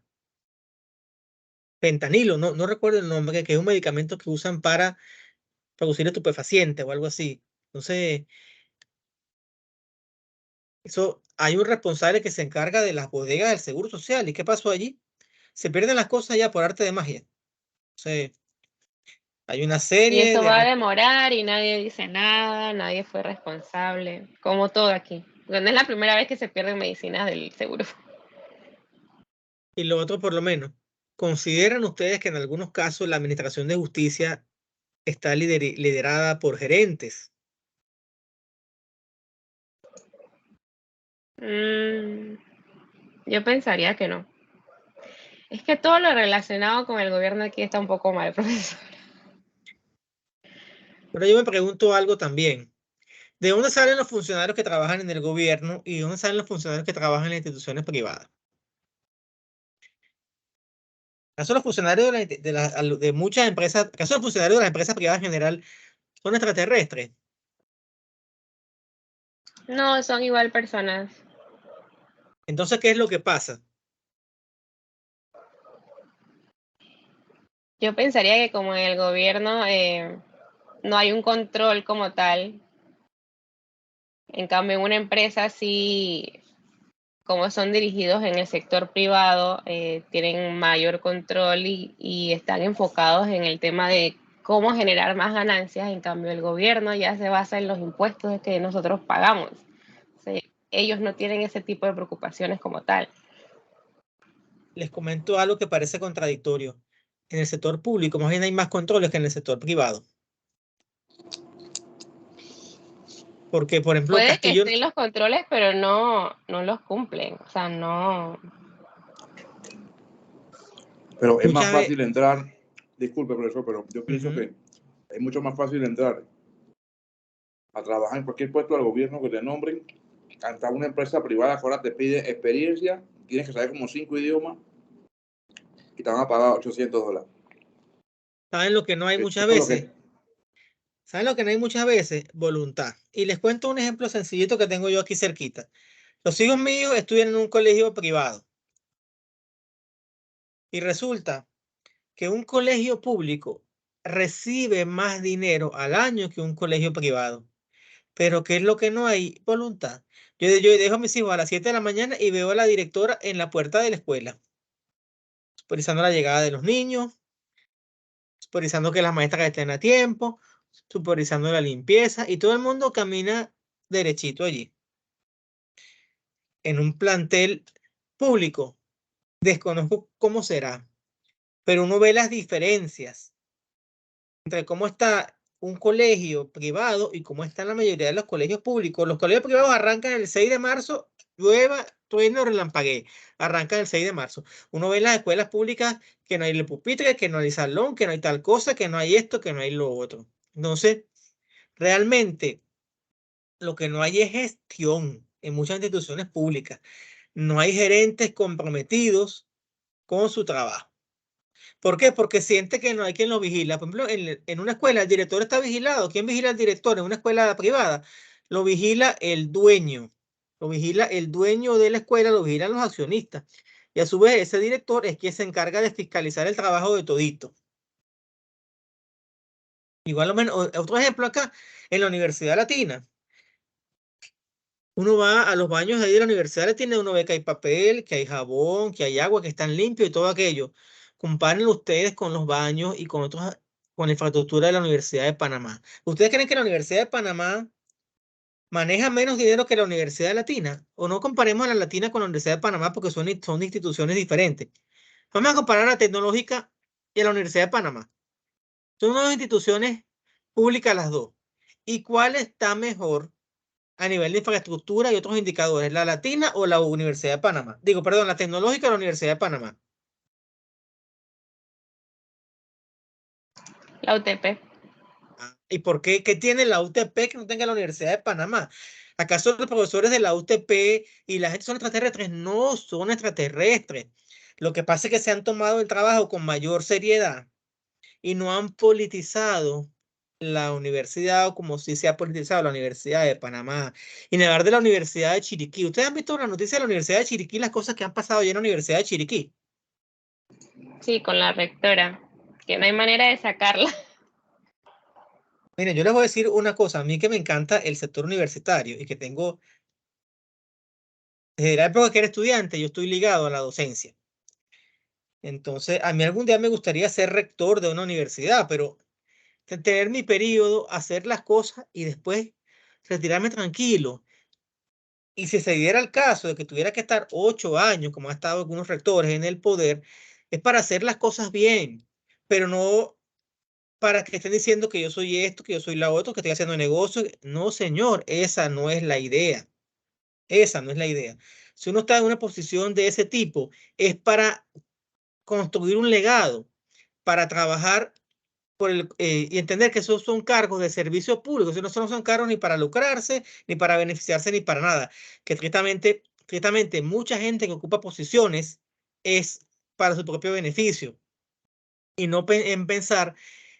fentanilo, no recuerdo el nombre, que es un medicamento que usan para producir estupefacientes o algo así. Entonces, eso, hay un responsable que se encarga de las bodegas del Seguro Social. ¿Y qué pasó allí? Se pierden las cosas ya por arte de magia. Entonces, hay una Y serie eso de... va a demorar y nadie dice nada, nadie fue responsable, como todo aquí. No es la primera vez que se pierden medicinas del seguro. Y lo otro, por lo menos, ¿consideran ustedes que en algunos casos la Administración de Justicia está liderada por gerentes? Yo pensaría que no. Es que todo lo relacionado con el gobierno aquí está un poco mal, profesor. Pero yo me pregunto algo también. ¿De dónde salen los funcionarios que trabajan en el gobierno y de dónde salen los funcionarios que trabajan en las instituciones privadas? ¿Acaso los funcionarios de muchas empresas, acaso los funcionarios de las empresas privadas en general son extraterrestres? No, son igual personas. Entonces, ¿qué es lo que pasa? Yo pensaría que como en el gobierno no hay un control como tal. En cambio, en una empresa sí, como son dirigidos en el sector privado, tienen mayor control y están enfocados en el tema de cómo generar más ganancias. En cambio, el gobierno ya se basa en los impuestos que nosotros pagamos. O sea, ellos no tienen ese tipo de preocupaciones como tal. Les comento algo que parece contradictorio. En el sector público, más bien hay más controles que en el sector privado. Porque, por ejemplo, Puede que Castillo... estén los controles, pero no los cumplen. O sea, no... Pero es más fácil entrar, disculpe profesor, pero yo pienso que es mucho más fácil entrar a trabajar en cualquier puesto del gobierno que te nombren, hasta una empresa privada que ahora te pide experiencia, tienes que saber como 5 idiomas y te van a pagar $800. ¿Saben lo que no hay muchas veces? ¿Saben lo que no hay muchas veces? Voluntad. Y les cuento un ejemplo sencillito que tengo yo aquí cerquita. Los hijos míos estudian en un colegio privado. Y resulta que un colegio público recibe más dinero al año que un colegio privado. Pero ¿qué es lo que no hay? Voluntad. Yo dejo a mis hijos a las 7 de la mañana y veo a la directora en la puerta de la escuela, supervisando la llegada de los niños, supervisando que las maestras estén a tiempo, supervisando la limpieza y todo el mundo camina derechito allí. En un plantel público, desconozco cómo será, pero uno ve las diferencias entre cómo está un colegio privado y cómo está la mayoría de los colegios públicos. Los colegios privados arrancan el 6 de marzo, llueva, trueno, relampaguee. Arrancan el 6 de marzo. Uno ve en las escuelas públicas que no hay el pupitre, que no hay salón, que no hay tal cosa, que no hay esto, que no hay lo otro. Entonces, realmente, lo que no hay es gestión en muchas instituciones públicas. No hay gerentes comprometidos con su trabajo. ¿Por qué? Porque siente que no hay quien lo vigila. Por ejemplo, en una escuela el director está vigilado. ¿Quién vigila al director en una escuela privada? Lo vigila el dueño. Lo vigila el dueño de la escuela, lo vigilan los accionistas. Y a su vez ese director es quien se encarga de fiscalizar el trabajo de todito. Igual o menos, otro ejemplo acá, en la Universidad Latina. Uno va a los baños de ahí de la Universidad Latina, uno ve que hay papel, que hay jabón, que hay agua, que están limpios y todo aquello. Compárenlo ustedes con los baños y con otros, con la infraestructura de la Universidad de Panamá. ¿Ustedes creen que la Universidad de Panamá maneja menos dinero que la Universidad Latina. O no comparemos a la Latina con la Universidad de Panamá porque son instituciones diferentes. Vamos a comparar a la Tecnológica y a la Universidad de Panamá. Son dos instituciones públicas las dos. ¿Y cuál está mejor a nivel de infraestructura y otros indicadores? ¿La Latina o la Universidad de Panamá? Digo, perdón, la Tecnológica o la Universidad de Panamá. La UTP. ¿Y por qué? ¿Qué tiene la UTP que no tenga la Universidad de Panamá? ¿Acaso los profesores de la UTP y la gente son extraterrestres? No son extraterrestres. Lo que pasa es que se han tomado el trabajo con mayor seriedad y no han politizado la universidad o como si se ha politizado la Universidad de Panamá. Y en hablar de la Universidad de Chiriquí. ¿Ustedes han visto la noticia de la Universidad de Chiriquí, las cosas que han pasado ya en la Universidad de Chiriquí? Sí, con la rectora, que no hay manera de sacarla. Miren, yo les voy a decir una cosa. A mí que me encanta el sector universitario y que tengo, desde la época que era estudiante, yo estoy ligado a la docencia. Entonces, a mí algún día me gustaría ser rector de una universidad, pero tener mi periodo, hacer las cosas y después retirarme tranquilo. Y si se diera el caso de que tuviera que estar 8 años, como ha estado algunos rectores en el poder, es para hacer las cosas bien, pero no para que estén diciendo que yo soy esto, que yo soy la otra, que estoy haciendo negocio. No, señor, esa no es la idea. Esa no es la idea. Si uno está en una posición de ese tipo, es para construir un legado, para trabajar y entender que esos son cargos de servicio público. Esos no son cargos ni para lucrarse, ni para beneficiarse, ni para nada. Que estrictamente mucha gente que ocupa posiciones es para su propio beneficio y no en pensar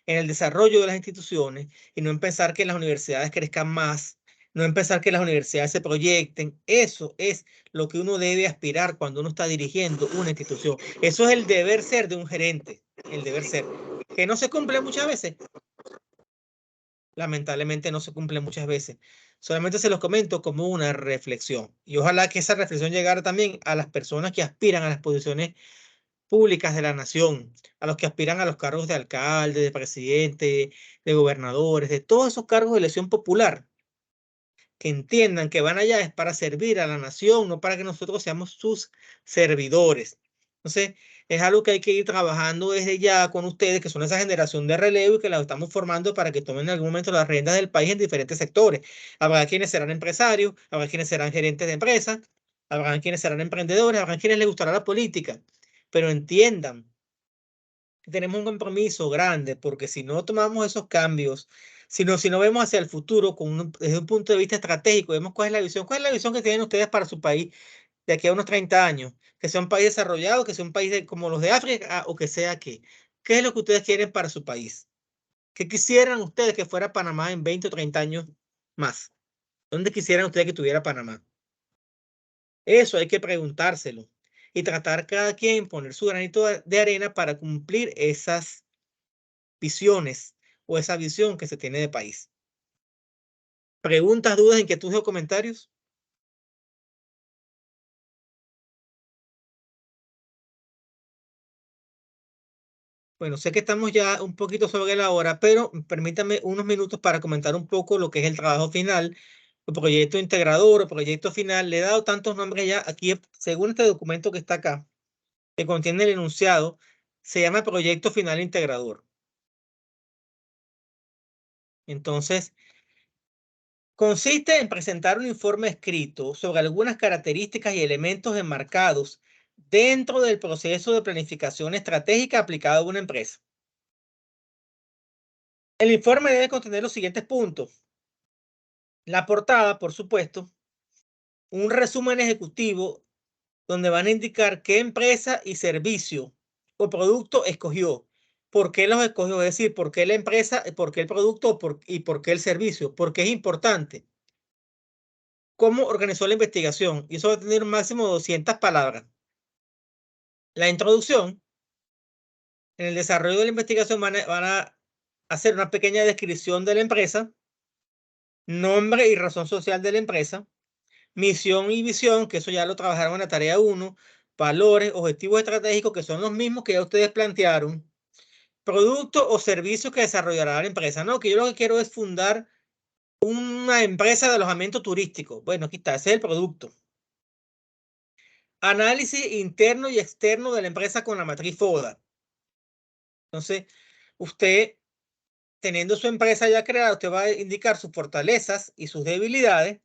en el desarrollo de las instituciones y no en pensar que las universidades crezcan más, no en pensar que las universidades se proyecten. Eso es lo que uno debe aspirar cuando uno está dirigiendo una institución. Eso es el deber ser de un gerente, el deber ser, que no se cumple muchas veces. Lamentablemente no se cumple muchas veces. Solamente se los comento como una reflexión. Y ojalá que esa reflexión llegara también a las personas que aspiran a las posiciones públicas de la nación, a los que aspiran a los cargos de alcalde, de presidente, de gobernadores, de todos esos cargos de elección popular, que entiendan que van allá es para servir a la nación, no para que nosotros seamos sus servidores. Entonces, es algo que hay que ir trabajando desde ya con ustedes, que son esa generación de relevo y que la estamos formando para que tomen en algún momento las riendas del país en diferentes sectores. Habrá quienes serán empresarios, habrá quienes serán gerentes de empresas, habrá quienes serán emprendedores, habrá quienes les gustará la política, pero entiendan que tenemos un compromiso grande, porque si no tomamos esos cambios, si no vemos hacia el futuro desde un punto de vista estratégico, vemos cuál es la visión que tienen ustedes para su país de aquí a unos 30 años, que sea un país desarrollado, que sea un país como los de África o que sea ¿qué es lo que ustedes quieren para su país? ¿Qué quisieran ustedes que fuera Panamá en 20 o 30 años más? ¿Dónde quisieran ustedes que tuviera Panamá? Eso hay que preguntárselo y tratar cada quien poner su granito de arena para cumplir esas visiones o esa visión que se tiene de país. ¿Preguntas, dudas, inquietudes o comentarios? Bueno, sé que estamos ya un poquito sobre la hora, pero permítanme unos minutos para comentar un poco lo que es el trabajo final, el proyecto integrador o proyecto final. Le he dado tantos nombres ya aquí, según este documento que está acá, que contiene el enunciado, se llama proyecto final integrador. Entonces, consiste en presentar un informe escrito sobre algunas características y elementos enmarcados dentro del proceso de planificación estratégica aplicado a una empresa. El informe debe contener los siguientes puntos. La portada, por supuesto, un resumen ejecutivo donde van a indicar qué empresa y servicio o producto escogió, por qué los escogió, es decir, por qué la empresa, por qué el producto y por qué el servicio, porque es importante. Cómo organizó la investigación, y eso va a tener un máximo de 200 palabras. La introducción, en el desarrollo de la investigación van a hacer una pequeña descripción de la empresa, nombre y razón social de la empresa, misión y visión, que eso ya lo trabajaron en la tarea 1, valores, objetivos estratégicos, que son los mismos que ya ustedes plantearon, producto o servicio que desarrollará la empresa. No, que yo lo que quiero es fundar una empresa de alojamiento turístico. Bueno, aquí está, ese es el producto. Análisis interno y externo de la empresa con la matriz FODA. Entonces, usted, teniendo su empresa ya creada, usted va a indicar sus fortalezas y sus debilidades.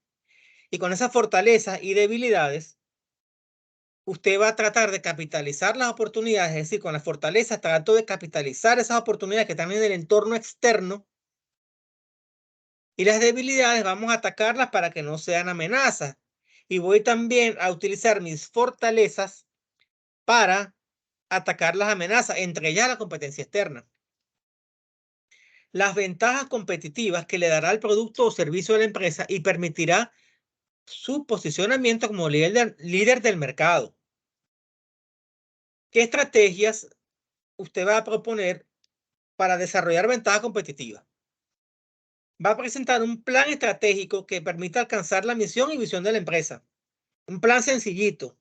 Y con esas fortalezas y debilidades, usted va a tratar de capitalizar las oportunidades. Es decir, con las fortalezas trato de capitalizar esas oportunidades que están en el entorno externo. Y las debilidades vamos a atacarlas para que no sean amenazas. Y voy también a utilizar mis fortalezas para atacar las amenazas, entre ellas la competencia externa. Las ventajas competitivas que le dará el producto o servicio de la empresa y permitirá su posicionamiento como líder del mercado. ¿Qué estrategias usted va a proponer para desarrollar ventajas competitivas? Va a presentar un plan estratégico que permita alcanzar la misión y visión de la empresa. Un plan sencillito,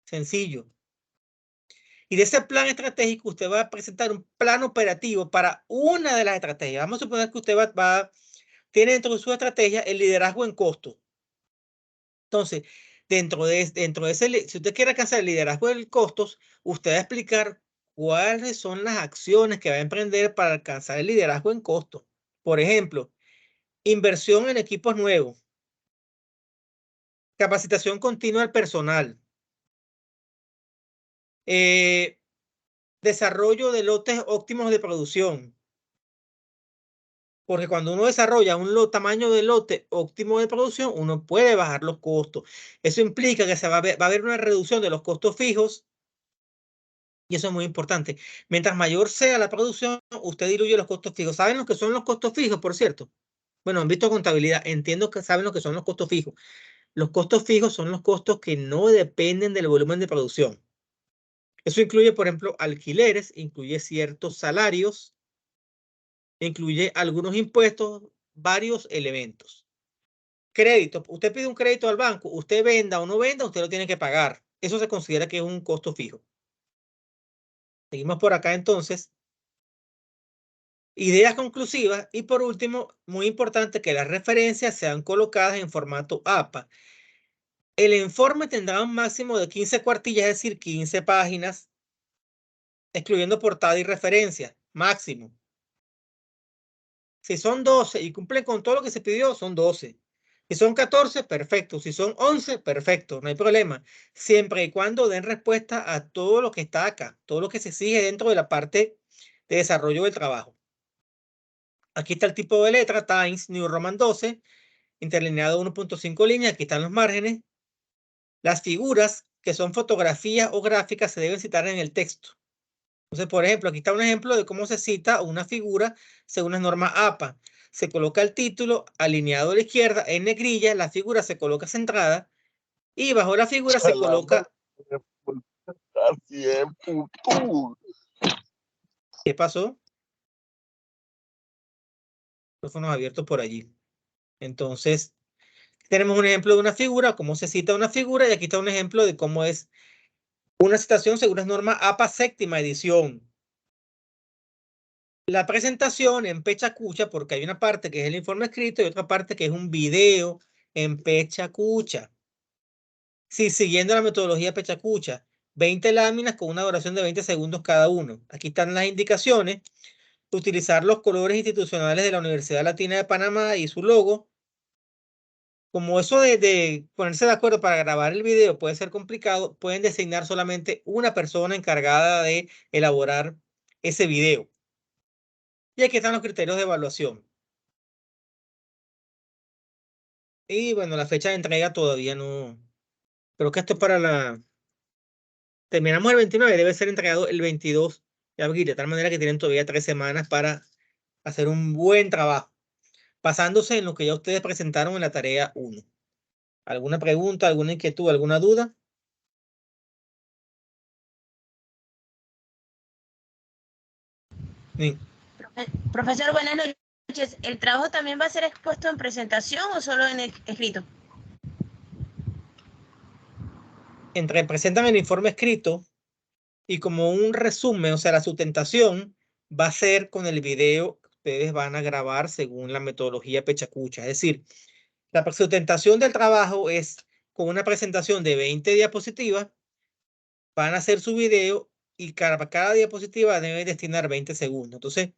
sencillo. Y de ese plan estratégico usted va a presentar un plan operativo para una de las estrategias. Vamos a suponer que usted tiene dentro de su estrategia el liderazgo en costo. Entonces, dentro de ese, si usted quiere alcanzar el liderazgo en costos, usted va a explicar cuáles son las acciones que va a emprender para alcanzar el liderazgo en costos. Por ejemplo, inversión en equipos nuevos, capacitación continua del personal, desarrollo de lotes óptimos de producción. Porque cuando uno desarrolla un tamaño de lote óptimo de producción, uno puede bajar los costos. Eso implica que va a haber una reducción de los costos fijos. Y eso es muy importante. Mientras mayor sea la producción, usted diluye los costos fijos. ¿Saben lo que son los costos fijos, por cierto? Bueno, han visto contabilidad. Entiendo que saben lo que son los costos fijos. Los costos fijos son los costos que no dependen del volumen de producción. Eso incluye, por ejemplo, alquileres, incluye ciertos salarios, incluye algunos impuestos, varios elementos. Crédito. Usted pide un crédito al banco. Usted venda o no venda, usted lo tiene que pagar. Eso se considera que es un costo fijo. Seguimos por acá entonces. Ideas conclusivas y por último, muy importante que las referencias sean colocadas en formato APA. El informe tendrá un máximo de 15 cuartillas, es decir, 15 páginas, excluyendo portada y referencia, máximo. Si son 12 y cumplen con todo lo que se pidió, son 12. Si son 14, perfecto. Si son 11, perfecto, no hay problema. Siempre y cuando den respuesta a todo lo que está acá, todo lo que se exige dentro de la parte de desarrollo del trabajo. Aquí está el tipo de letra, Times New Roman 12, interlineado 1.5 líneas. Aquí están los márgenes. Las figuras, que son fotografías o gráficas, se deben citar en el texto. Entonces, por ejemplo, aquí está un ejemplo de cómo se cita una figura según las normas APA. Se coloca el título alineado a la izquierda en negrilla, la figura se coloca centrada y bajo la figura se coloca... ¿Qué pasó? Micrófonos abiertos por allí. Entonces, tenemos un ejemplo de una figura, cómo se cita una figura, y aquí está un ejemplo de cómo es una citación según las normas APA séptima edición. La presentación en Pechacucha, porque hay una parte que es el informe escrito y otra parte que es un video en Pechacucha. Sí, siguiendo la metodología Pechacucha, 20 láminas con una duración de 20 segundos cada uno. Aquí están las indicaciones. Utilizar los colores institucionales de la Universidad Latina de Panamá y su logo. Como eso de ponerse de acuerdo para grabar el video puede ser complicado, pueden designar solamente una persona encargada de elaborar ese video. Y aquí están los criterios de evaluación. Y bueno, la fecha de entrega todavía no. Creo que esto es para la... Terminamos el 29, debe ser entregado el 22 de abril, de tal manera que tienen todavía 3 semanas para hacer un buen trabajo, basándose en lo que ya ustedes presentaron en la tarea 1. ¿Alguna pregunta, alguna inquietud, alguna duda? Sí. Profesor, buenas noches. ¿El trabajo también va a ser expuesto en presentación o solo en escrito? Presentan el informe escrito y como un resumen, o sea, la sustentación va a ser con el video ustedes van a grabar según la metodología Pechacucha. Es decir, la sustentación del trabajo es con una presentación de 20 diapositivas, van a hacer su video y cada diapositiva debe destinar 20 segundos. Entonces,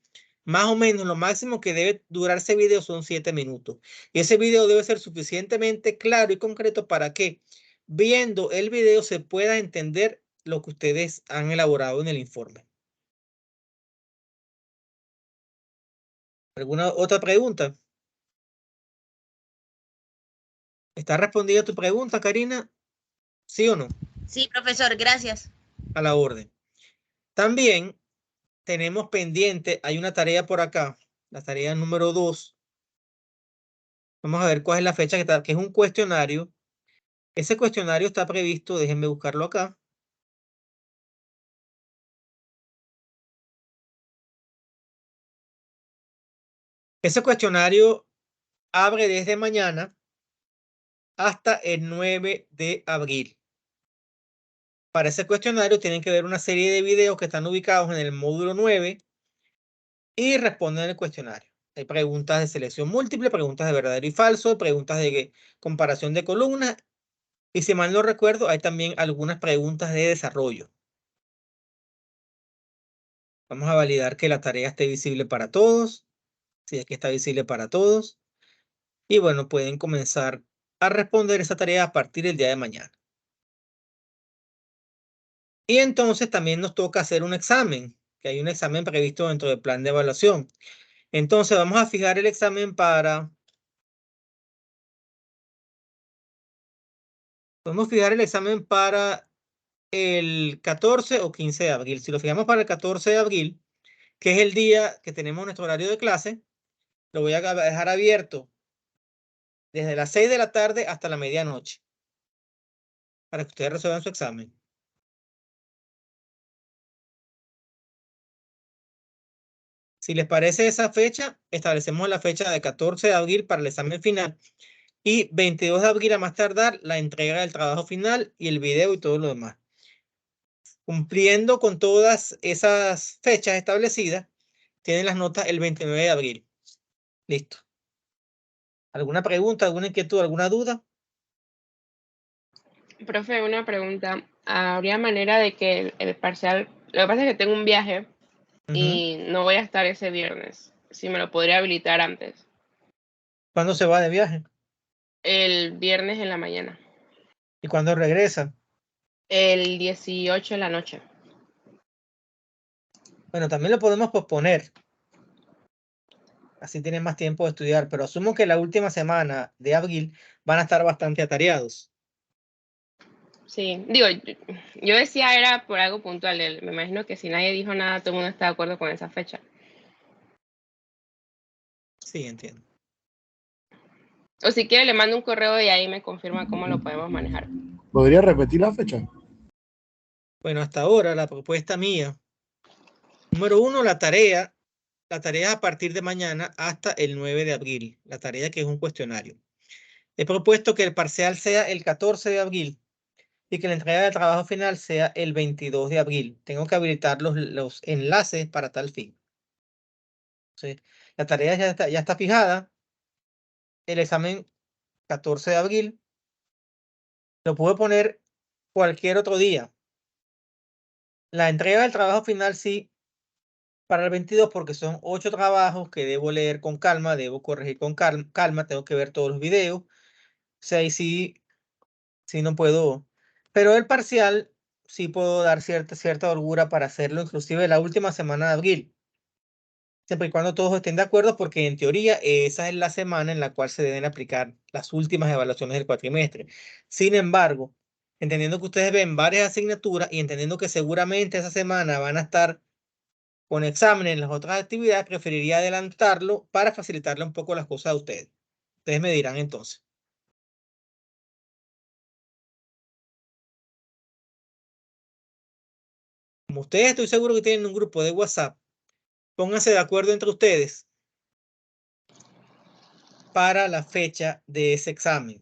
más o menos lo máximo que debe durar ese video son 7 minutos. Y ese video debe ser suficientemente claro y concreto para que viendo el video se pueda entender lo que ustedes han elaborado en el informe. ¿Alguna otra pregunta? ¿Está respondida tu pregunta, Karina? ¿Sí o no? Sí, profesor, gracias. A la orden. También tenemos pendiente, hay una tarea por acá, la tarea número 2. Vamos a ver cuál es la fecha que es un cuestionario. Ese cuestionario está previsto, déjenme buscarlo acá. Ese cuestionario abre desde mañana hasta el 9 de abril. Para ese cuestionario tienen que ver una serie de videos que están ubicados en el módulo 9 y responden el cuestionario. Hay preguntas de selección múltiple, preguntas de verdadero y falso, preguntas de comparación de columnas y, si mal no recuerdo, hay también algunas preguntas de desarrollo. Vamos a validar que la tarea esté visible para todos. Si es que está visible para todos. Y bueno, pueden comenzar a responder esa tarea a partir del día de mañana. Y entonces también nos toca hacer un examen, que hay un examen previsto dentro del plan de evaluación. Entonces vamos a fijar el examen para... Podemos fijar el examen para el 14 o 15 de abril. Si lo fijamos para el 14 de abril, que es el día que tenemos nuestro horario de clase, lo voy a dejar abierto desde las 6 de la tarde hasta la medianoche para que ustedes resuelvan su examen. Si les parece esa fecha, establecemos la fecha de 14 de abril para el examen final y 22 de abril a más tardar la entrega del trabajo final y el video y todo lo demás. Cumpliendo con todas esas fechas establecidas, tienen las notas el 29 de abril. Listo. ¿Alguna pregunta, alguna inquietud, alguna duda? Profe, una pregunta. ¿Habría manera de que el parcial... Lo que pasa es que tengo un viaje y no voy a estar ese viernes. Si me lo podría habilitar antes. ¿Cuándo se va de viaje? El viernes en la mañana. ¿Y cuándo regresa? El 18 de la noche. Bueno, también lo podemos posponer. Así tienen más tiempo de estudiar, pero asumo que la última semana de abril van a estar bastante atareados. Sí, digo, yo decía era por algo puntual. Me imagino que si nadie dijo nada, todo el mundo está de acuerdo con esa fecha. Sí, entiendo. O si quiere, le mando un correo y ahí me confirma cómo lo podemos manejar. ¿Podría repetir la fecha? Bueno, hasta ahora la propuesta mía. Número 1, la tarea. La tarea a partir de mañana hasta el 9 de abril. La tarea que es un cuestionario. He propuesto que el parcial sea el 14 de abril y que la entrega del trabajo final sea el 22 de abril. Tengo que habilitar los enlaces para tal fin. ¿Sí? La tarea ya está fijada. El examen 14 de abril. Lo puedo poner cualquier otro día. La entrega del trabajo final sí para el 22 porque son 8 trabajos que debo leer con calma, debo corregir con calma, tengo que ver todos los videos. O sea, ahí sí no puedo. Pero el parcial sí puedo dar cierta holgura para hacerlo, inclusive la última semana de abril. Siempre y cuando todos estén de acuerdo, porque en teoría esa es la semana en la cual se deben aplicar las últimas evaluaciones del cuatrimestre. Sin embargo, entendiendo que ustedes ven varias asignaturas y entendiendo que seguramente esa semana van a estar con exámenes en las otras actividades, preferiría adelantarlo para facilitarle un poco las cosas a ustedes. Ustedes me dirán entonces. Como ustedes estoy seguro que tienen un grupo de WhatsApp, pónganse de acuerdo entre ustedes para la fecha de ese examen.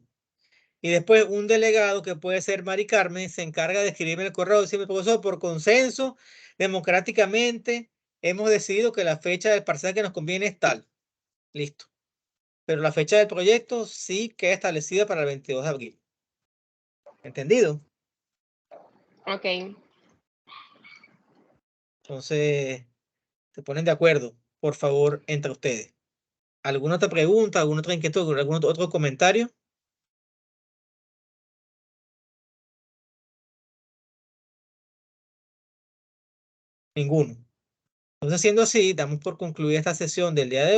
Y después un delegado, que puede ser Mari Carmen, se encarga de escribirme el correo y decirme, profesor, por consenso, democráticamente, hemos decidido que la fecha del parcial que nos conviene es tal. Listo. Pero la fecha del proyecto sí queda establecida para el 22 de abril. ¿Entendido? Ok. Entonces, se ponen de acuerdo, por favor, entre ustedes. ¿Alguna otra pregunta, alguna otra inquietud, algún otro comentario? Ninguno. Entonces, siendo así, damos por concluida esta sesión del día de hoy.